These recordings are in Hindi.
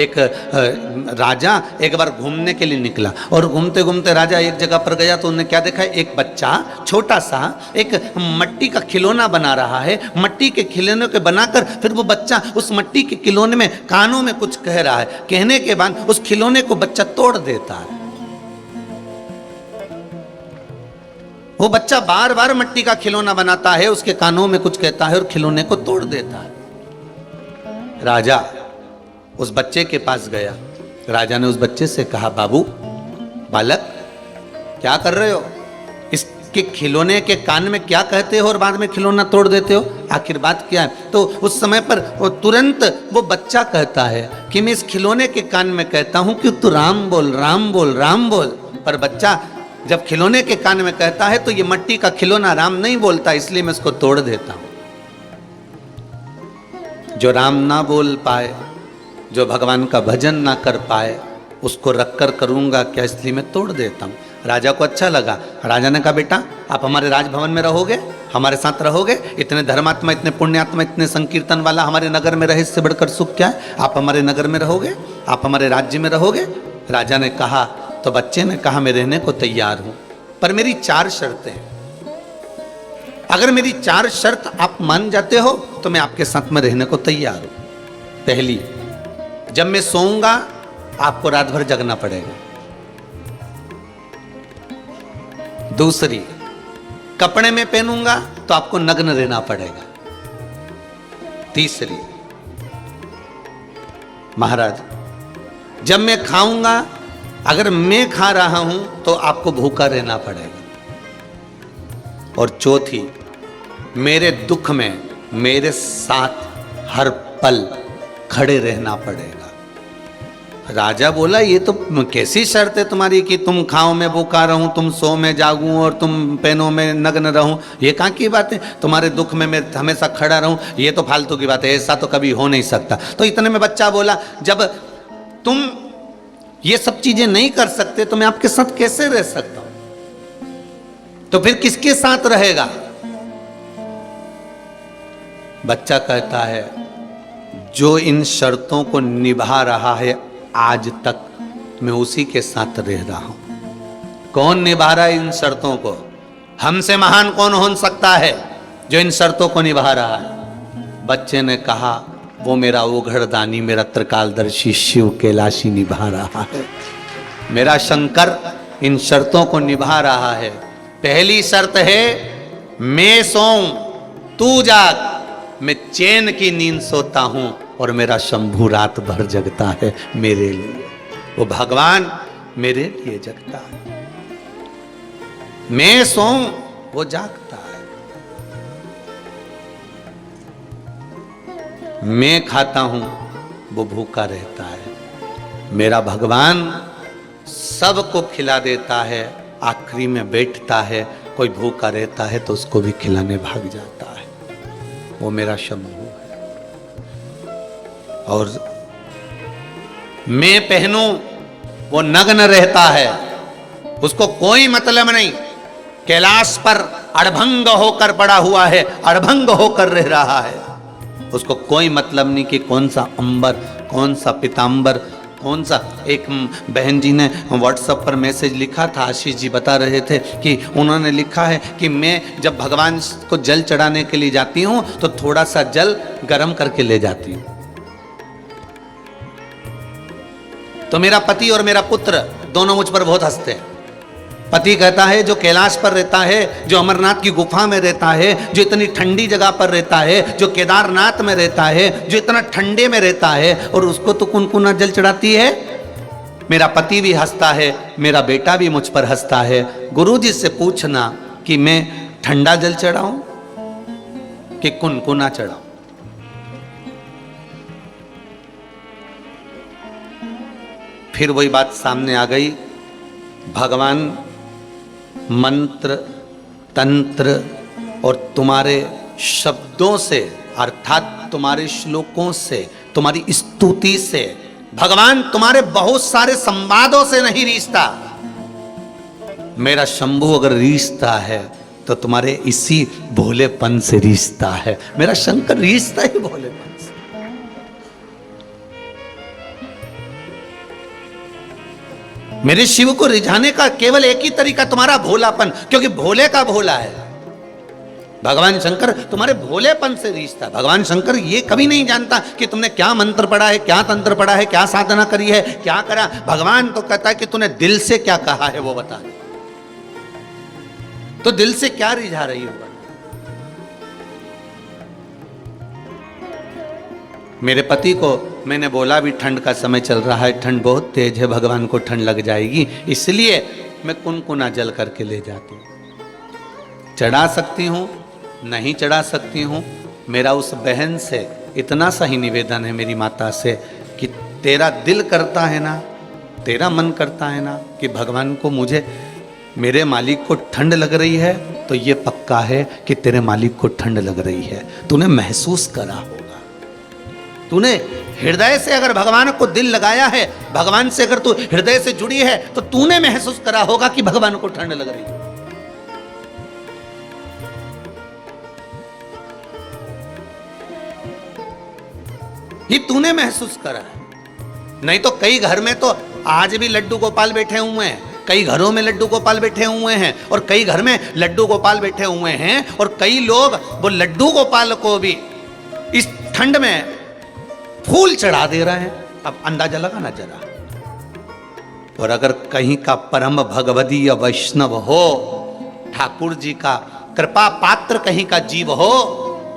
एक राजा एक बार घूमने के लिए निकला और घूमते घूमते राजा एक जगह पर गया तो उन्होंने क्या देखा, एक बच्चा छोटा सा एक मट्टी का खिलौना बना रहा है। मट्टी के खिलौने के बनाकर फिर वो बच्चा उस मट्टी के खिलौने में कानों में कुछ कह रहा है। कहने के बाद उस खिलौने को बच्चा तोड़ देता है। वो बच्चा बार बार मट्टी का खिलौना बनाता है, उसके कानों में कुछ कहता है और खिलौने को तोड़ देता है। राजा उस बच्चे के पास गया। राजा ने उस बच्चे से कहा, बाबू बालक क्या कर रहे हो? इसके खिलौने के कान में क्या कहते हो और बाद में खिलौना तोड़ देते हो? आखिर बात क्या है? तो उस समय पर वो तुरंत वो बच्चा कहता है कि मैं इस खिलौने के कान में कहता हूं कि तू राम बोल राम बोल राम बोल। पर बच्चा जब खिलौने के कान में कहता है तो ये मट्टी का खिलौना राम नहीं बोलता, इसलिए मैं इसको तोड़ देता हूं। जो राम ना बोल पाए, जो भगवान का भजन ना कर पाए, उसको रखकर करूंगा क्या, इसलिए मैं तोड़ देता हूं। राजा को अच्छा लगा। राजा ने कहा, बेटा आप हमारे राजभवन में रहोगे, हमारे साथ रहोगे? इतने धर्मात्मा, इतने पुण्यात्मा, इतने संकीर्तन वाला हमारे नगर में रहे, इससे बढ़कर सुख क्या है? आप हमारे नगर में रहोगे, आप हमारे राज्य में रहोगे? राजा ने कहा, तो बच्चे ने कहा, मैं रहने को तैयार हूं, पर मेरी 4 शर्तें हैं। अगर मेरी 4 शर्त आप मान जाते हो तो मैं आपके साथ में रहने को तैयार हूं। पहली, जब मैं सोऊंगा आपको रात भर जगना पड़ेगा। दूसरी, कपड़े में पहनूंगा तो आपको नग्न रहना पड़ेगा। तीसरी, महाराज जब मैं खाऊंगा, अगर मैं खा रहा हूं तो आपको भूखा रहना पड़ेगा। और चौथी, मेरे दुख में मेरे साथ हर पल खड़े रहना पड़ेगा। राजा बोला, ये तो कैसी शर्त है तुम्हारी कि तुम खाओ मैं भूखा रहूं, तुम सो में जागूं और तुम पहनो में नग्न रहूं? ये कहाँ की बात है? तुम्हारे दुख में मैं हमेशा खड़ा रहूं, ये तो फालतू की बात है, ऐसा तो कभी हो नहीं सकता। तो इतने में बच्चा बोला, जब तुम ये सब चीजें नहीं कर सकते तो मैं आपके साथ कैसे रह सकता हूं? तो फिर किसके साथ रहेगा? बच्चा कहता है, जो इन शर्तों को निभा रहा है आज तक, मैं उसी के साथ रह रहा हूं। कौन निभा रहा है इन शर्तों को? हमसे महान कौन हो सकता है जो इन शर्तों को निभा रहा है? बच्चे ने कहा, वो मेरा ओघड़दानी, मेरा त्रिकालदर्शी शिव कैलाशी निभा रहा है। मेरा शंकर इन शर्तों को निभा रहा है। पहली शर्त है, मैं सोऊं तू जाग, मैं चैन की नींद सोता हूं और मेरा शंभू रात भर जगता है मेरे लिए। वो भगवान मेरे लिए जगता है। मैं सोऊं वो जागता है। मैं खाता हूं वो भूखा रहता है। मेरा भगवान सबको खिला देता है, आखिरी में बैठता है, कोई भूखा रहता है तो उसको भी खिलाने भाग जाता है। वो मेरा शंभू है। और मैं पहनूं वो नग्न रहता है, उसको कोई मतलब नहीं। कैलाश पर अड़भंग होकर पड़ा हुआ है, अड़भंग होकर रह रहा है। उसको कोई मतलब नहीं कि कौन सा अंबर, कौन सा पीतांबर, कौन सा। एक बहन जी ने व्हाट्सएप पर मैसेज लिखा था, आशीष जी बता रहे थे कि उन्होंने लिखा है कि मैं जब भगवान को जल चढ़ाने के लिए जाती हूँ तो थोड़ा सा जल गर्म करके ले जाती हूँ। तो मेरा पति और मेरा पुत्र दोनों मुझ पर बहुत हंसते हैं। पति कहता है, जो कैलाश पर रहता है, जो अमरनाथ की गुफा में रहता है, जो इतनी ठंडी जगह पर रहता है, जो केदारनाथ में रहता है, जो इतना ठंडे में रहता है, और उसको तो कुनकुना जल चढ़ाती है। मेरा पति भी हंसता है, मेरा बेटा भी मुझ पर हंसता है। गुरुजी से पूछना कि मैं ठंडा जल चढ़ाऊं कि कुनकुना चढ़ाऊं? फिर वही बात सामने आ गई। भगवान मंत्र, तंत्र और तुम्हारे शब्दों से, अर्थात तुम्हारे श्लोकों से, तुम्हारी स्तुति से, भगवान तुम्हारे बहुत सारे संवादों से नहीं रीझता। मेरा शंभू अगर रीझता है तो तुम्हारे इसी भोलेपन से रीझता है। मेरा शंकर रीझता ही भोलेपन से। मेरे शिव को रिझाने का केवल एक ही तरीका, तुम्हारा भोलापन, क्योंकि भोले का भोला है भगवान शंकर, तुम्हारे भोलेपन से रिश्ता। भगवान शंकर ये कभी नहीं जानता कि तुमने क्या मंत्र पढ़ा है, क्या तंत्र पढ़ा है, क्या साधना करी है, क्या करा। भगवान तो कहता है कि तूने दिल से क्या कहा है वो बता दे। तो दिल से क्या रिझा रही हो? मेरे पति को मैंने बोला भी ठंड का समय चल रहा है, ठंड बहुत तेज है, भगवान को ठंड लग जाएगी, इसलिए मैं कुनकुना जल करके ले जाती हूँ। चढ़ा सकती हूँ, नहीं चढ़ा सकती हूँ। मेरा उस बहन से इतना सा ही निवेदन है, मेरी माता से, कि तेरा दिल करता है ना, तेरा मन करता है ना कि भगवान को, मुझे, मेरे मालिक को ठंड लग रही है, तो ये पक्का है कि तेरे मालिक को ठंड लग रही है। तूने महसूस करा होगा, तूने हृदय से अगर भगवान को दिल लगाया है, भगवान से अगर तू हृदय से जुड़ी है, तो तूने महसूस करा होगा कि भगवान को ठंड लग रही है। ये तूने महसूस करा है। नहीं तो कई घर में तो आज भी लड्डू गोपाल बैठे हुए हैं, कई घरों में लड्डू गोपाल बैठे हुए हैं, और कई घर में लड्डू गोपाल बैठे हुए हैं, और कई लोग वो लड्डू गोपाल को भी इस ठंड में फूल चढ़ा दे रहे हैं। अब अंदाजा लगाना जरा। और अगर कहीं का परम भगवदीय वैष्णव हो, ठाकुर जी का कृपा पात्र कहीं का जीव हो,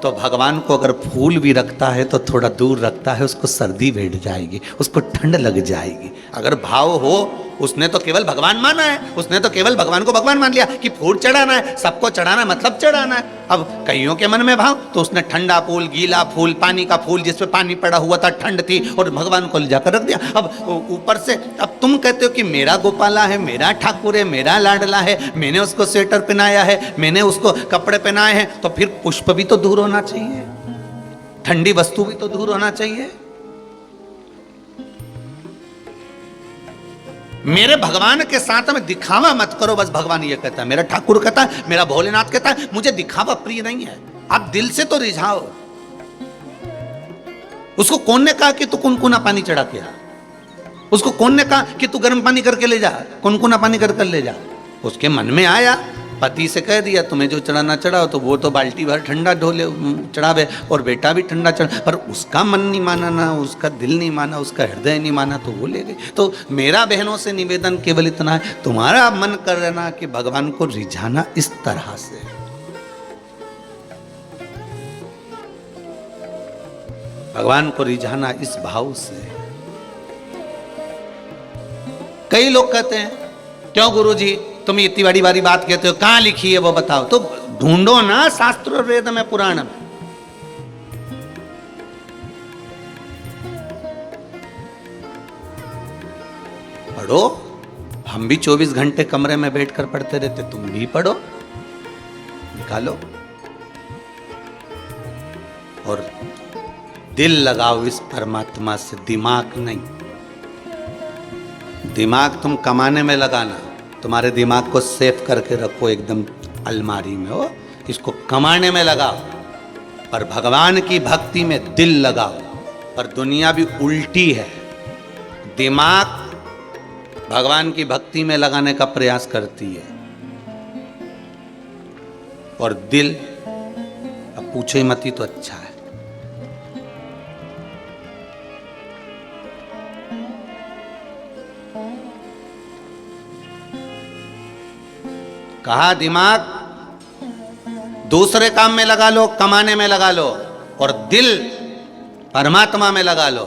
तो भगवान को अगर फूल भी रखता है तो थोड़ा दूर रखता है, उसको सर्दी बैठ जाएगी, उसको ठंड लग जाएगी। अगर भाव हो, उसने तो केवल भगवान माना है, उसने तो केवल भगवान को भगवान मान लिया कि फूल चढ़ाना है, सबको चढ़ाना मतलब चढ़ाना है। अब कईयों के मन में भाव, तो उसने ठंडा फूल, गीला फूल, पानी का फूल जिसपे पानी पड़ा हुआ था, ठंड थी, और भगवान को ले जाकर रख दिया। अब ऊपर से अब तुम कहते हो कि मेरा गोपाला है, मेरा ठाकुर है, मेरा लाडला है, मैंने उसको स्वेटर पहनाया है, मैंने उसको कपड़े पहनाए हैं, तो फिर पुष्प भी तो दूर होना चाहिए, ठंडी वस्तु भी तो दूर होना चाहिए। मेरे भगवान के साथ में दिखावा मत करो, बस भगवान ये कहता है, मेरा ठाकुर कहता है, मेरा भोलेनाथ कहता है, मुझे दिखावा प्रिय नहीं है। आप दिल से तो रिझाओ। उसको कौन ने कहा कि तू कुनकुना पानी चढ़ा के आ? उसको कौन ने कहा कि तू गर्म पानी करके ले जा, कुनकुना पानी कर ले जा? उसके मन में आया, पति से कह दिया तुम्हें जो चढ़ाना चढ़ाओ, तो वो तो बाल्टी भर ठंडा ढोले चढ़ावे, और बेटा भी ठंडा चढ़ा, पर उसका मन नहीं माना, ना उसका दिल नहीं माना, उसका हृदय नहीं माना, तो वो ले गई। तो मेरा बहनों से निवेदन केवल इतना है, तुम्हारा मन कर रहा कि भगवान को रिझाना इस तरह से, भगवान को रिझाना इस भाव से। कई लोग कहते हैं, क्यों गुरुजी तुम इतनी बड़ी बड़ी बात कहते हो, कहां लिखी है वो बताओ? तो ढूंढो ना शास्त्र और वेद में, पुराण में। पढ़ो, हम भी 24 घंटे कमरे में बैठकर पढ़ते रहते, तुम भी पढ़ो, निकालो और दिल लगाओ इस परमात्मा से, दिमाग नहीं। दिमाग तुम कमाने में लगाना, तुम्हारे दिमाग को सेफ करके रखो एकदम अलमारी में, हो इसको कमाने में लगाओ, पर भगवान की भक्ति में दिल लगाओ। पर दुनिया भी उल्टी है, दिमाग भगवान की भक्ति में लगाने का प्रयास करती है, और दिल अब पूछो ही मत, ही तो अच्छा है। कहा दिमाग दूसरे काम में लगा लो, कमाने में लगा लो, और दिल परमात्मा में लगा लो।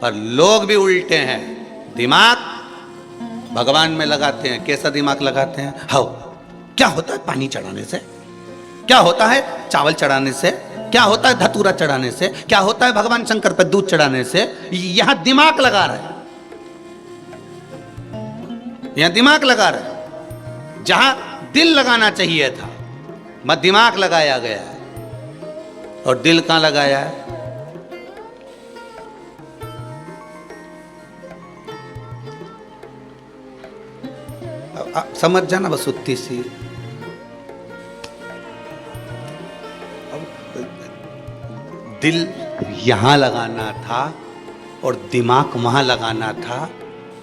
पर लोग भी उल्टे हैं, दिमाग भगवान में लगाते हैं। कैसा दिमाग लगाते हैं? हाँ, क्या होता है पानी चढ़ाने से, क्या होता है चावल चढ़ाने से, क्या होता है धतूरा चढ़ाने से, क्या होता है भगवान शंकर पर दूध चढ़ाने से। यहां दिमाग लगा रहे हैं, यहां दिमाग लगा रहे हैं। जहां दिल लगाना चाहिए था, मत दिमाग लगाया गया है। और दिल कहां लगाया है? समझ जाना बस उतनी सी। दिल यहां लगाना था और दिमाग वहां लगाना था,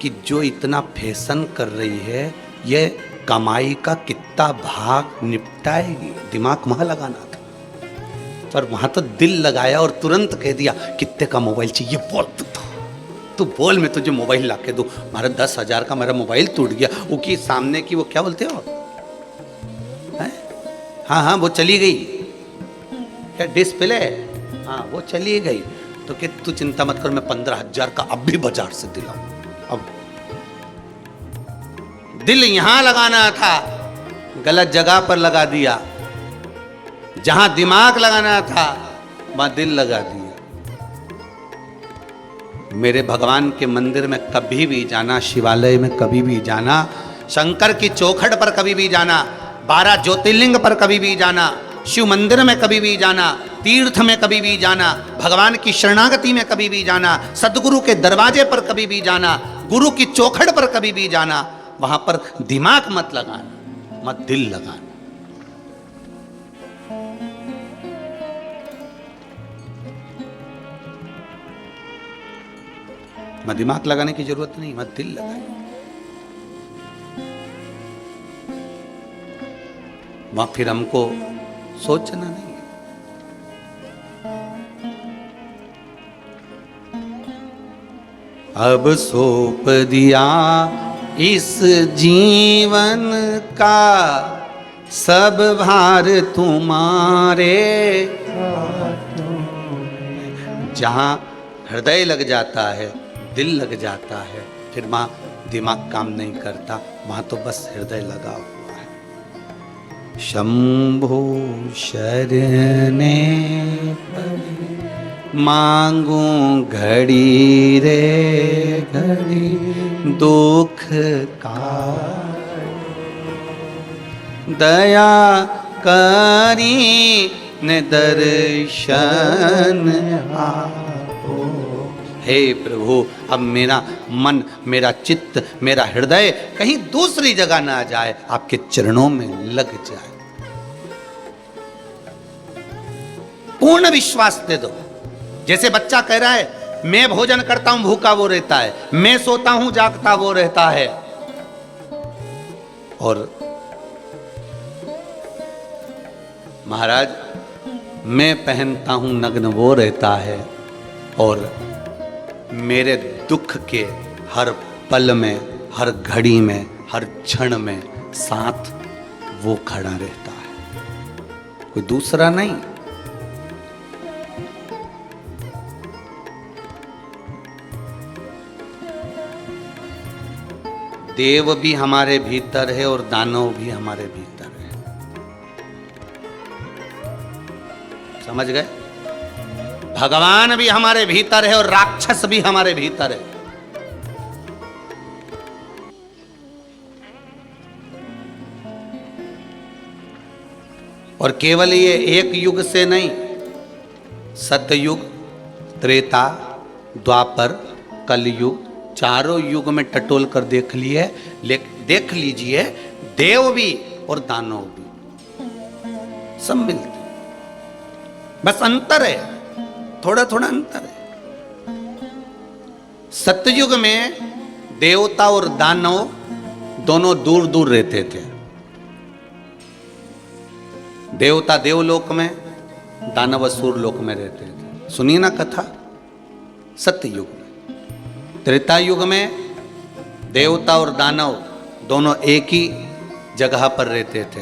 कि जो इतना फैशन कर रही है ये कमाई का कितना भाग निपटाएगी। दिमाग वहां लगाना था, पर वहां तो दिल लगाया और तुरंत कह दिया कितने का मोबाइल चाहिए बोल तू बोल, मैं तुझे मोबाइल ला के दूँ। हमारा 10,000 का मेरा मोबाइल टूट गया, उसकी सामने की वो क्या बोलते हो, हाँ वो चली गई क्या डिस्प्ले, हाँ वो चली गई। तो कि तू चिंता मत कर, मैं 15,000 का अब भी बाजार से दिलाऊं। अब दिल यहां लगाना था, गलत जगह पर लगा दिया। जहां दिमाग लगाना था वहां दिल लगा दिया। मेरे भगवान के मंदिर में कभी भी जाना, शिवालय में कभी भी जाना, शंकर की चौखट पर कभी भी जाना, 12 ज्योतिर्लिंग पर कभी भी जाना, शिव मंदिर में कभी भी जाना, तीर्थ में कभी भी जाना, भगवान की शरणागति में कभी भी जाना, सदगुरु के दरवाजे पर कभी भी जाना, गुरु की चौखट पर कभी भी जाना, वहां पर दिमाग मत लगाना, मत दिल लगाना। मत दिमाग लगाने की जरूरत नहीं, मत दिल लगाए। वहां फिर हमको सोचना नहीं है। अब सौंप दिया इस जीवन का सब भार तुम्हारे। जहां हृदय लग जाता है, दिल लग जाता है, फिर वहां दिमाग काम नहीं करता, वहां तो बस हृदय लगा हुआ है। शंभो शरणे मांगू घड़ी रे घड़ी दुख का, दया करी ने दर्शन आपो। हे प्रभु, अब मेरा मन, मेरा चित्त, मेरा हृदय कहीं दूसरी जगह ना जाए, आपके चरणों में लग जाए। पूर्ण विश्वास दे दो। जैसे बच्चा कह रहा है मैं भोजन करता हूं भूखा वो रहता है, मैं सोता हूं जागता वो रहता है, और महाराज मैं पहनता हूं नग्न वो रहता है, और मेरे दुख के हर पल में, हर घड़ी में, हर क्षण में साथ वो खड़ा रहता है, कोई दूसरा नहीं। देव भी हमारे भीतर है और दानव भी हमारे भीतर है, समझ गए? भगवान भी हमारे भीतर है और राक्षस भी हमारे भीतर है। और केवल ये एक युग से नहीं, सतयुग, त्रेता, द्वापर, कलयुग, चारों युग में टटोल कर देख लिए, देख लीजिए, देव भी और दानव भी सब मिलते, बस अंतर है, थोड़ा थोड़ा अंतर है। सतयुग में देवता और दानव दोनों दूर दूर रहते थे। देवता देवलोक में, दानव असुर लोक में रहते थे। सुनिए ना कथा। सतयुग में, त्रेता युग में देवता और दानव दोनों एक ही जगह पर रहते थे।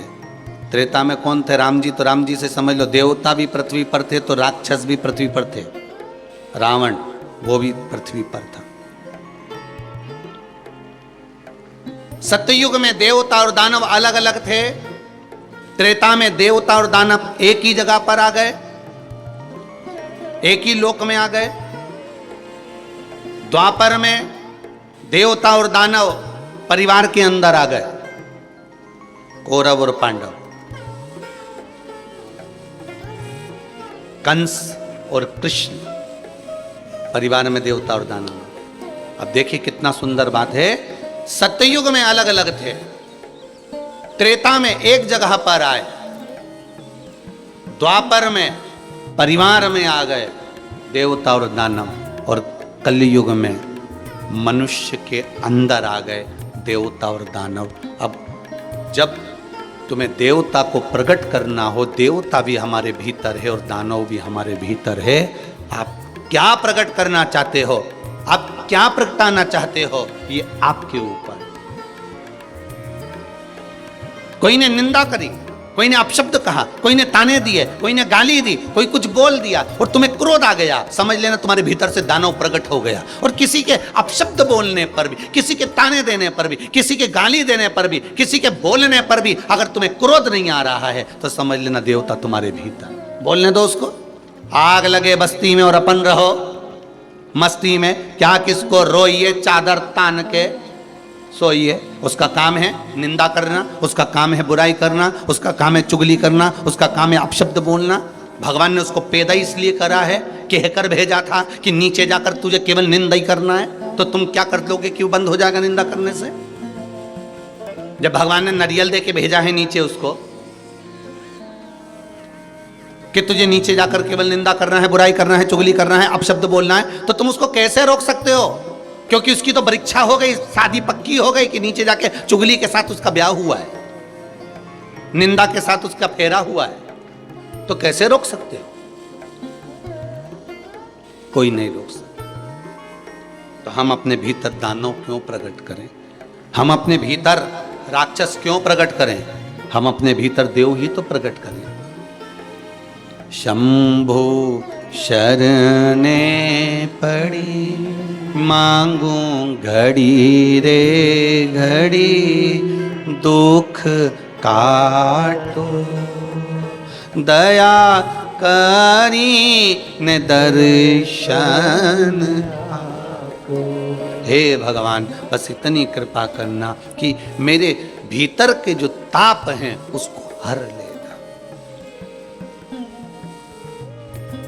त्रेता में कौन थे? राम जी। तो राम जी से समझ लो, देवता भी पृथ्वी पर थे तो राक्षस भी पृथ्वी पर थे। रावण वो भी पृथ्वी पर था। सतयुग में देवता और दानव अलग अलग थे। त्रेता में देवता और दानव एक ही जगह पर आ गए, एक ही लोक में आ गए। द्वापर में देवता और दानव परिवार के अंदर आ गए, कौरव और पांडव, कंस और कृष्ण, परिवार में देवता और दानव। अब देखिए कितना सुंदर बात है। सतयुग में अलग अलग थे, त्रेता में एक जगह पर आए, द्वापर में परिवार में आ गए देवता और दानव, और कलयुग में मनुष्य के अंदर आ गए देवता और दानव। अब जब तुम्हें देवता को प्रकट करना हो, देवता भी हमारे भीतर है और दानव भी हमारे भीतर है। आप क्या प्रकट करना चाहते हो, आप क्या प्रगटाना चाहते हो, ये आपके ऊपर। कोई ने निंदा करी, कोई ने अपशब्द कहा, कोई ने ताने दिए, कोई ने गाली दी, कोई कुछ बोल दिया और तुम्हें क्रोध आ गया, समझ लेना तुम्हारे भीतर से दानव प्रकट हो गया। और किसी के अपशब्द बोलने पर भी, किसी के ताने देने पर भी, किसी के गाली देने पर भी, किसी के बोलने पर भी अगर तुम्हें क्रोध नहीं आ रहा है तो समझ लेना देवता तुम्हारे भीतर। बोलने दो उसको। आग लगे बस्ती में और अपन रहो मस्ती में, क्या किसको रोइए चादर तान के सोइए। उसका काम है निंदा करना, उसका काम है बुराई करना, उसका काम है चुगली करना, उसका काम है अपशब्द बोलना। भगवान ने उसको पैदा इसलिए करा है, कहकर भेजा था कि नीचे जाकर तुझे केवल निंदा ही करना है। तो तुम क्या कर लोगे, क्यों बंद हो जाएगा निंदा करने से? जब भगवान ने नारियल दे के भेजा है नीचे उसको कि तुझे नीचे जाकर केवल निंदा करना है, बुराई करना है, चुगली करना है, अपशब्द बोलना है, तो तुम उसको कैसे रोक सकते हो? क्योंकि उसकी तो परीक्षा हो गई, शादी पक्की हो गई कि नीचे जाके चुगली के साथ उसका ब्याह हुआ है, निंदा के साथ उसका फेरा हुआ है। तो कैसे रोक सकते हो? कोई नहीं रोक सकता। तो हम अपने भीतर दानव क्यों प्रकट करें? हम अपने भीतर राक्षस क्यों प्रकट करें? हम अपने भीतर देव ही तो प्रकट करें। शंभु शरणे पड़ी मांगू घड़ी रे घड़ी, दुख काटो दया करी ने दर्शन आपको। हे भगवान, बस इतनी कृपा करना कि मेरे भीतर के जो ताप हैं उसको हर लेना।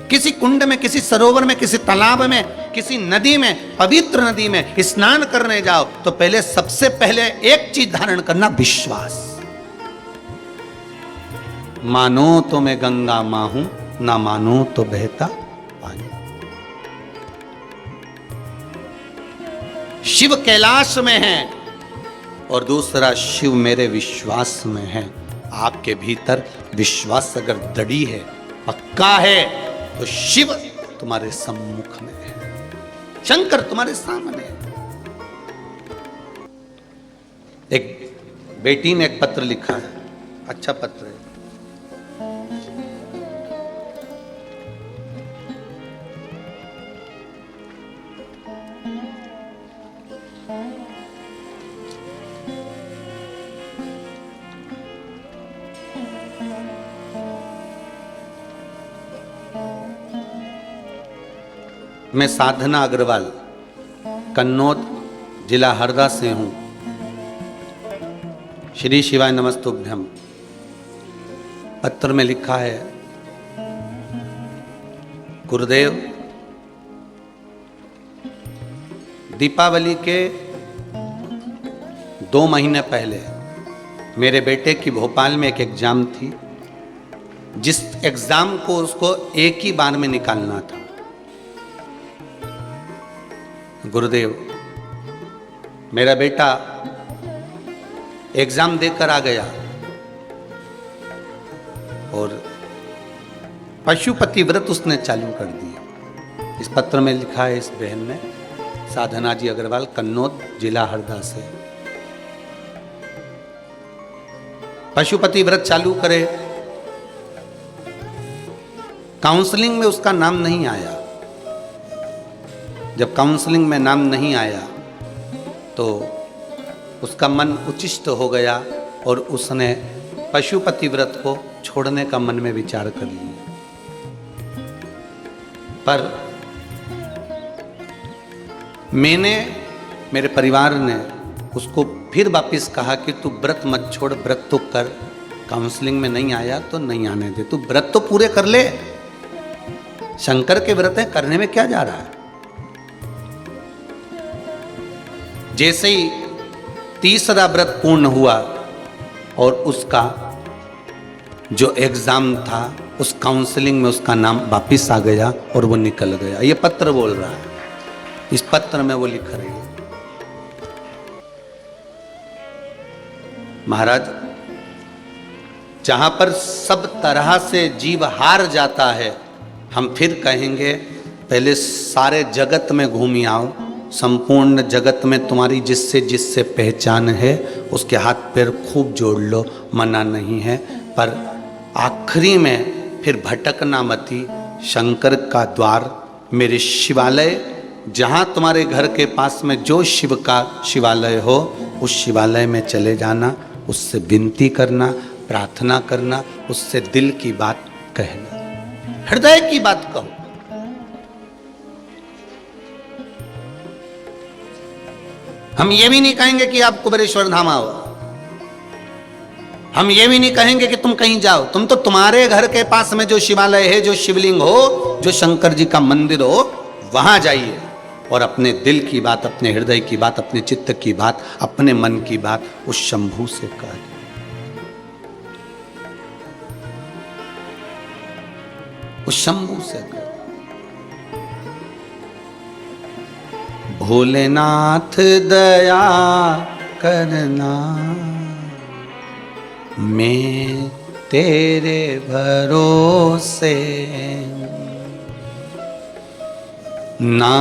किसी कुंड में, किसी सरोवर में, किसी तालाब में, किसी नदी में, पवित्र नदी में स्नान करने जाओ तो पहले, सबसे पहले एक चीज धारण करना, विश्वास। मानो तो मैं गंगा मां हूं, ना मानो तो बहता पानी। शिव कैलाश में है और दूसरा शिव मेरे विश्वास में है। आपके भीतर विश्वास अगर दृढ़ है, पक्का है, तो शिव तुम्हारे सम्मुख में है, शंकर तुम्हारे सामने है। एक बेटी ने एक पत्र लिखा है, अच्छा पत्र है। मैं साधना अग्रवाल, कन्नौज, जिला हरदा से हूँ। श्री शिवाय नमस्तुभ्यम। पत्र में लिखा है, गुरुदेव, दीपावली के 2 महीने पहले मेरे बेटे की भोपाल में एक एग्जाम थी, जिस एग्जाम को उसको एक ही बार में निकालना था। गुरुदेव, मेरा बेटा एग्जाम देकर आ गया और पशुपति व्रत उसने चालू कर दिया। इस पत्र में लिखा है इस बहन ने, साधना जी अग्रवाल, कन्नौज, जिला हरदा से। पशुपति व्रत चालू करे, काउंसलिंग में उसका नाम नहीं आया। जब काउंसलिंग में नाम नहीं आया तो उसका मन उचिष्ट हो गया और उसने पशुपति व्रत को छोड़ने का मन में विचार कर लिया। पर मैंने, मेरे परिवार ने उसको फिर वापस कहा कि तू व्रत मत छोड़, व्रत तो कर, काउंसलिंग में नहीं आया तो नहीं आने दे, तू व्रत तो पूरे कर ले। शंकर के व्रत है, करने में क्या जा रहा है? जैसे ही तीसरा व्रत पूर्ण हुआ और उसका जो एग्जाम था, उस काउंसलिंग में उसका नाम वापिस आ गया और वो निकल गया। ये पत्र बोल रहा है, इस पत्र में वो लिख रही है। महाराज, जहां पर सब तरह से जीव हार जाता है, हम फिर कहेंगे पहले सारे जगत में घूम आओ, संपूर्ण जगत में तुम्हारी जिससे जिससे पहचान है उसके हाथ पैर खूब जोड़ लो, मना नहीं है। पर आखिरी में फिर भटकना मती, शंकर का द्वार मेरे शिवालय, जहाँ तुम्हारे घर के पास में जो शिव का शिवालय हो उस शिवालय में चले जाना, उससे विनती करना, प्रार्थना करना, उससे दिल की बात कहना, हृदय की बात कहो। हम ये भी नहीं कहेंगे कि आप कुबेरेश्वर धाम आओ, हम ये भी नहीं कहेंगे कि तुम कहीं जाओ, तुम तो तुम्हारे घर के पास में जो शिवालय है, जो शिवलिंग हो, जो शंकर जी का मंदिर हो, वहां जाइए और अपने दिल की बात, अपने हृदय की बात, अपने चित्त की बात, अपने मन की बात उस शंभू से कह। उस शंभू से कह, भोलेनाथ दया करना, मैं तेरे भरोसे, ना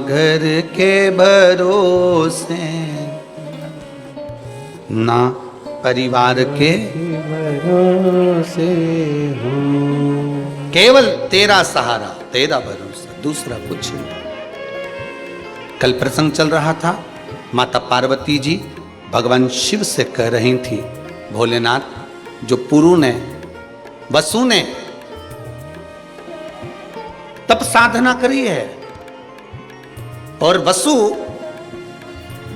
घर के भरोसे, ना परिवार के भरोसे हूँ, केवल तेरा सहारा, तेरा भरोसा, दूसरा कुछ नहीं। कल प्रसंग चल रहा था, माता पार्वती जी भगवान शिव से कह रही थी, भोलेनाथ, जो पुरु ने, वसु ने तप साधना करी है और वसु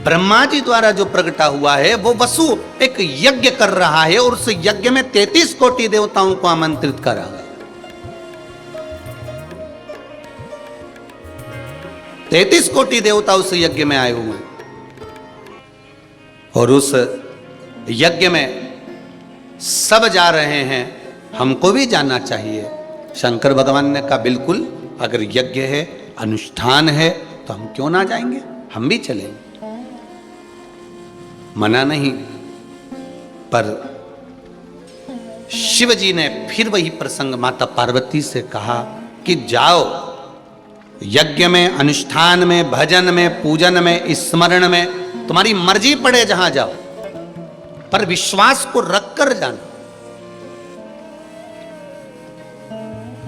ब्रह्मा जी द्वारा जो प्रकटा हुआ है, वो वसु एक यज्ञ कर रहा है और उस यज्ञ में 33 कोटि देवताओं को आमंत्रित करा गया। 33 कोटि देवता उस यज्ञ में आए हुए हैं और उस यज्ञ में सब जा रहे हैं, हमको भी जाना चाहिए। शंकर भगवान ने कहा बिल्कुल, अगर यज्ञ है, अनुष्ठान है तो हम क्यों ना जाएंगे, हम भी चलेंगे, मना नहीं। पर शिव जी ने फिर वही प्रसंग माता पार्वती से कहा कि जाओ, यज्ञ में, अनुष्ठान में, भजन में, पूजन में, स्मरण में, तुम्हारी मर्जी पड़े जहां जाओ, पर विश्वास को रख कर जाना।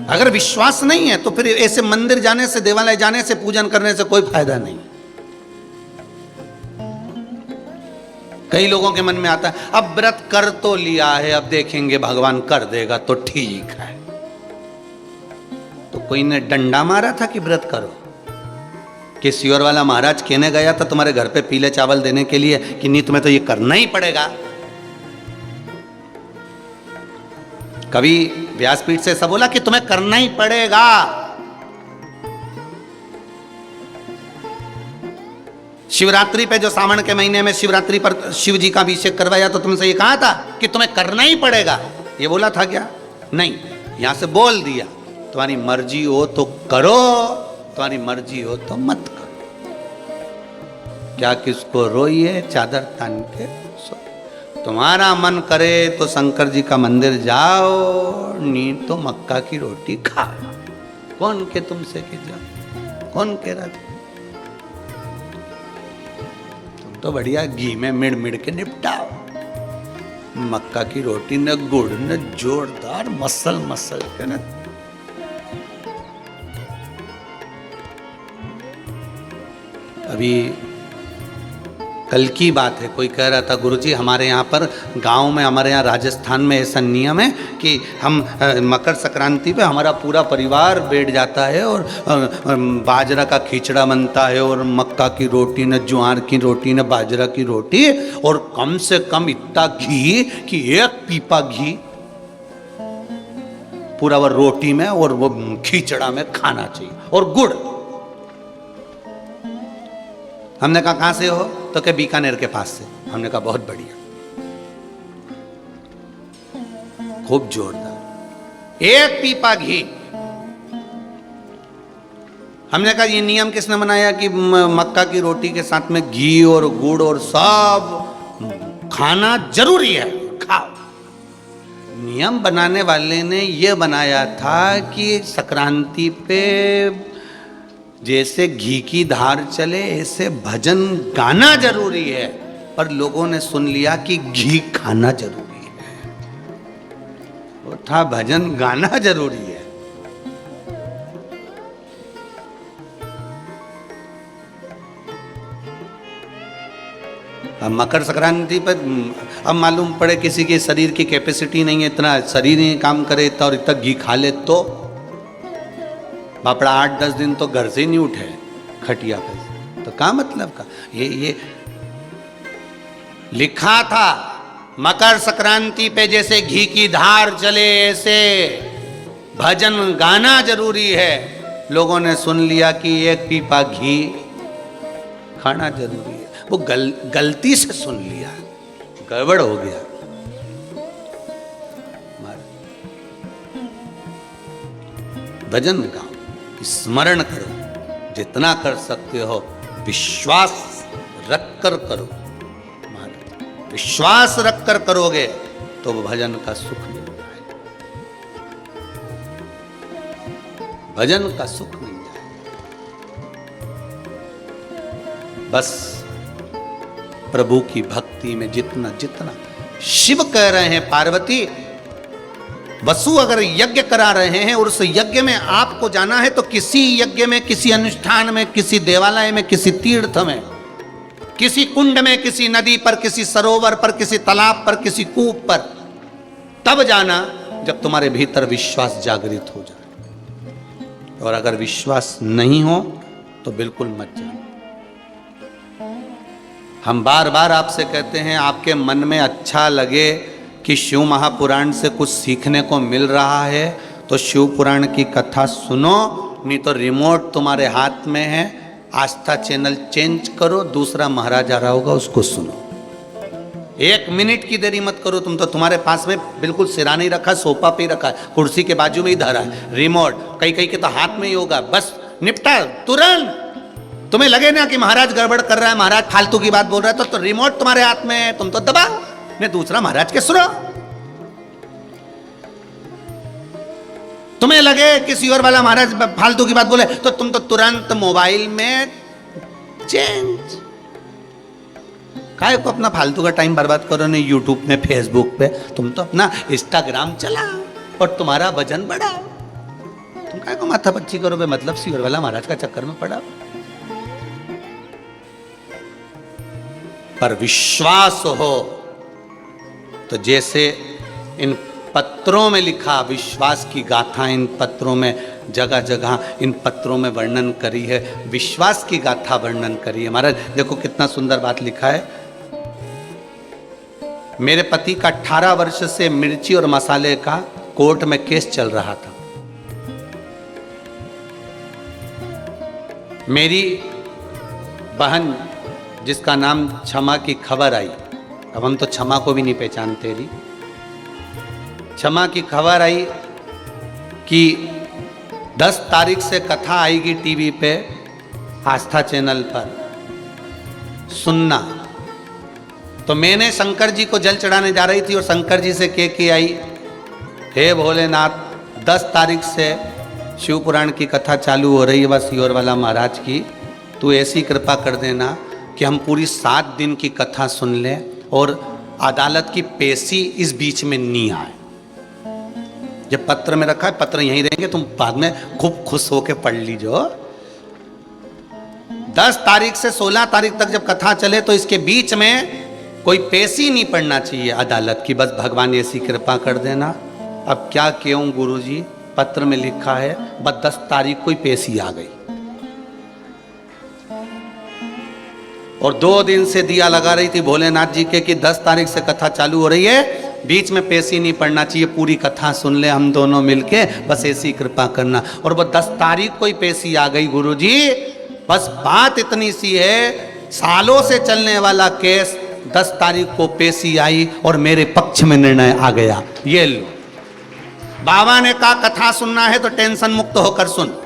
अगर विश्वास नहीं है तो फिर ऐसे मंदिर जाने से, देवालय जाने से, पूजन करने से कोई फायदा नहीं। कई लोगों के मन में आता है अब व्रत कर तो लिया है, अब देखेंगे भगवान कर देगा तो ठीक है। तो कोई ने डंडा मारा था कि व्रत करो? कि सियोर वाला महाराज कहने गया था तुम्हारे घर पे पीले चावल देने के लिए कि नहीं, तुम्हें तो ये करना ही पड़ेगा। कभी व्यासपीठ से ऐसा बोला कि तुम्हें करना ही पड़ेगा। शिवरात्रि पे जो सावन के महीने में शिवरात्रि पर शिव जी का अभिषेक करवाया तो तुमसे ये कहा था कि तुम्हें करना ही पड़ेगा, ये बोला था क्या? नहीं, यहां से बोल दिया तुम्हारी मर्जी हो तो करो, तुम्हारी मर्जी हो तो मत करो। क्या किसको रोइए चादर तान के सो, तुम्हारा मन करे तो शंकर जी का मंदिर जाओ, नहीं तो मक्का की रोटी खाओ। कौन के तुमसे कि जाओ? कौन कह रहा था? तुम तो बढ़िया घी में मिड़ मिड़ के निपटाओ। मक्का की रोटी न गुड़ न जोरदार मसल मसल के न। अभी कल की बात है, कोई कह रहा था गुरुजी हमारे यहाँ पर गांव में, हमारे यहाँ राजस्थान में ऐसा नियम है कि हम मकर संक्रांति पे हमारा पूरा परिवार बैठ जाता है और बाजरा का खिचड़ा बनता है और मक्का की रोटी, न ज्वार की रोटी, न बाजरा की रोटी, और कम से कम इतना घी कि 1 पीपा घी पूरा वो रोटी में और वो खिचड़ा में खाना चाहिए, और गुड़। हमने कहा कहां से हो? तो क्या बीकानेर के पास से। हमने कहा बहुत बढ़िया, खूब जोरदार 1 पीपा घी। हमने कहा ये नियम किसने बनाया कि मक्का की रोटी के साथ में घी और गुड़ और सब? खाना जरूरी है, खाओ। नियम बनाने वाले ने यह बनाया था कि संक्रांति पे जैसे घी की धार चले ऐसे भजन गाना जरूरी है, पर लोगों ने सुन लिया कि घी खाना जरूरी है। वो था भजन गाना जरूरी है। अब मकर संक्रांति पर अब मालूम पड़े किसी के शरीर की कैपेसिटी नहीं है, इतना शरीर नहीं काम करे इतना और इतना घी खा ले तो बापड़ा 8-10 दिन तो घर से ही नहीं उठे खटिया पे, तो क्या मतलब का। ये लिखा था मकर संक्रांति पे जैसे घी की धार चले ऐसे भजन गाना जरूरी है। लोगों ने सुन लिया कि एक पीपा घी खाना जरूरी है। वो गलती से सुन लिया, गड़बड़ हो गया। भजन गाओ, स्मरण करो, जितना कर सकते हो विश्वास रख कर करो। विश्वास रख कर करोगे तो वो भजन का सुख मिल जाएगा, भजन का सुख मिल जाएगा। बस प्रभु की भक्ति में जितना जितना शिव कह रहे हैं पार्वती, वसु अगर यज्ञ करा रहे हैं और उस यज्ञ में आपको जाना है तो किसी यज्ञ में, किसी अनुष्ठान में, किसी देवालय में, किसी तीर्थ में, किसी कुंड में, किसी नदी पर, किसी सरोवर पर, किसी तालाब पर, किसी कूप पर, तब जाना जब तुम्हारे भीतर विश्वास जागृत हो जाए। और अगर विश्वास नहीं हो तो बिल्कुल मत जाना। हम बार बार आपसे कहते हैं, आपके मन में अच्छा लगे कि शिव महापुराण से कुछ सीखने को मिल रहा है तो शिव पुराण की कथा सुनो, नहीं तो रिमोट तुम्हारे हाथ में है, आस्था चैनल चेंज करो, दूसरा महाराज आ रहा होगा उसको सुनो। 1 मिनट की देरी मत करो। तुम तो तुम्हारे पास में बिल्कुल सिरा नहीं रखा, सोफा पे ही रखा है, कुर्सी के बाजू में ही धरा है रिमोट, कई कई के तो हाथ में ही होगा, बस निपटा तुरंत। तुम्हें लगे ना कि महाराज गड़बड़ कर रहा है, महाराज फालतू की बात बोल रहा है, तो रिमोट तुम्हारे हाथ में है, तुम तो दबाओ, ने दूसरा महाराज के सुनो। तुम्हें लगे किसी और वाला महाराज फालतू की बात बोले तो तुम तो तुरंत मोबाइल में चेंज। काहे को अपना फालतू का टाइम बर्बाद करो नहीं यूट्यूब में, फेसबुक पे, तुम तो अपना इंस्टाग्राम चलाओ और तुम्हारा वजन बढ़ाओ। तुम काहे को माथा पच्ची करो बे, मतलब सी और वाला महाराज का चक्कर में पड़ा। पर विश्वास हो तो जैसे इन पत्रों में लिखा, विश्वास की गाथा इन पत्रों में जगह जगह इन पत्रों में वर्णन करी है, विश्वास की गाथा वर्णन करी है। महाराज देखो कितना सुंदर बात लिखा है। मेरे पति का 18 वर्ष से मिर्ची और मसाले का कोर्ट में केस चल रहा था। मेरी बहन जिसका नाम क्षमा की खबर आई, अब हम तो क्षमा को भी नहीं पहचानते रही, क्षमा की खबर आई कि 10 तारीख से कथा आएगी टीवी पे, आस्था चैनल पर सुनना। तो मैंने शंकर जी को जल चढ़ाने जा रही थी और शंकर जी से कह के आई, हे भोलेनाथ 10 तारीख से शिव पुराण की कथा चालू हो रही है बस ईश्वर वाला महाराज की, तू ऐसी कृपा कर देना कि हम पूरी 7 दिन की कथा सुन लें और अदालत की पेशी इस बीच में नहीं आए। जब पत्र में रखा है, पत्र यहीं रहेंगे, तुम बाद में खूब खुश होके पढ़ लीजो। 10 तारीख से 16 तारीख तक जब कथा चले तो इसके बीच में कोई पेशी नहीं पड़ना चाहिए अदालत की, बस भगवान ऐसी कृपा कर देना। अब क्या क्यों गुरुजी, पत्र में लिखा है बस 10 तारीख को ही पेशी आ गई और 2 दिन से दिया लगा रही थी भोलेनाथ जी के कि 10 तारीख से कथा चालू हो रही है, बीच में पेशी नहीं पड़ना चाहिए, पूरी कथा सुन ले हम दोनों मिलके, बस ऐसी कृपा करना। और वो 10 तारीख को ही पेशी आ गई गुरुजी। बस बात इतनी सी है, सालों से चलने वाला केस 10 तारीख को पेशी आई और मेरे पक्ष में निर्णय आ गया। ये लो, बाबा ने कहा कथा सुनना है तो टेंशन मुक्त होकर सुन।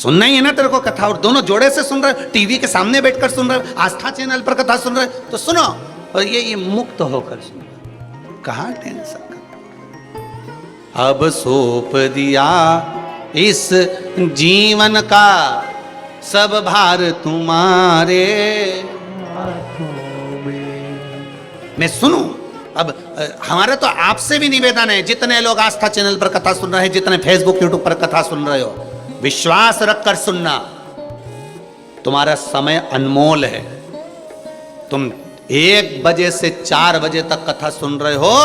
सुनना ही है ना तेरे को कथा, और दोनों जोड़े से सुन रहे, टीवी के सामने बैठकर सुन रहे, आस्था चैनल पर कथा सुन रहे, तो सुनो। और ये मुक्त होकर सुनो, कहां टेंशन कर। अब सौंप दिया इस जीवन का सब भार तुम्हारे हाथों में। मैं सुनूं। अब हमारा तो आपसे भी निवेदन है, जितने लोग आस्था चैनल पर कथा सुन रहे हैं, जितने फेसबुक यूट्यूब पर कथा सुन रहे हो, विश्वास रखकर सुनना। तुम्हारा समय अनमोल है। तुम 1 बजे से 4 बजे तक कथा सुन रहे हो,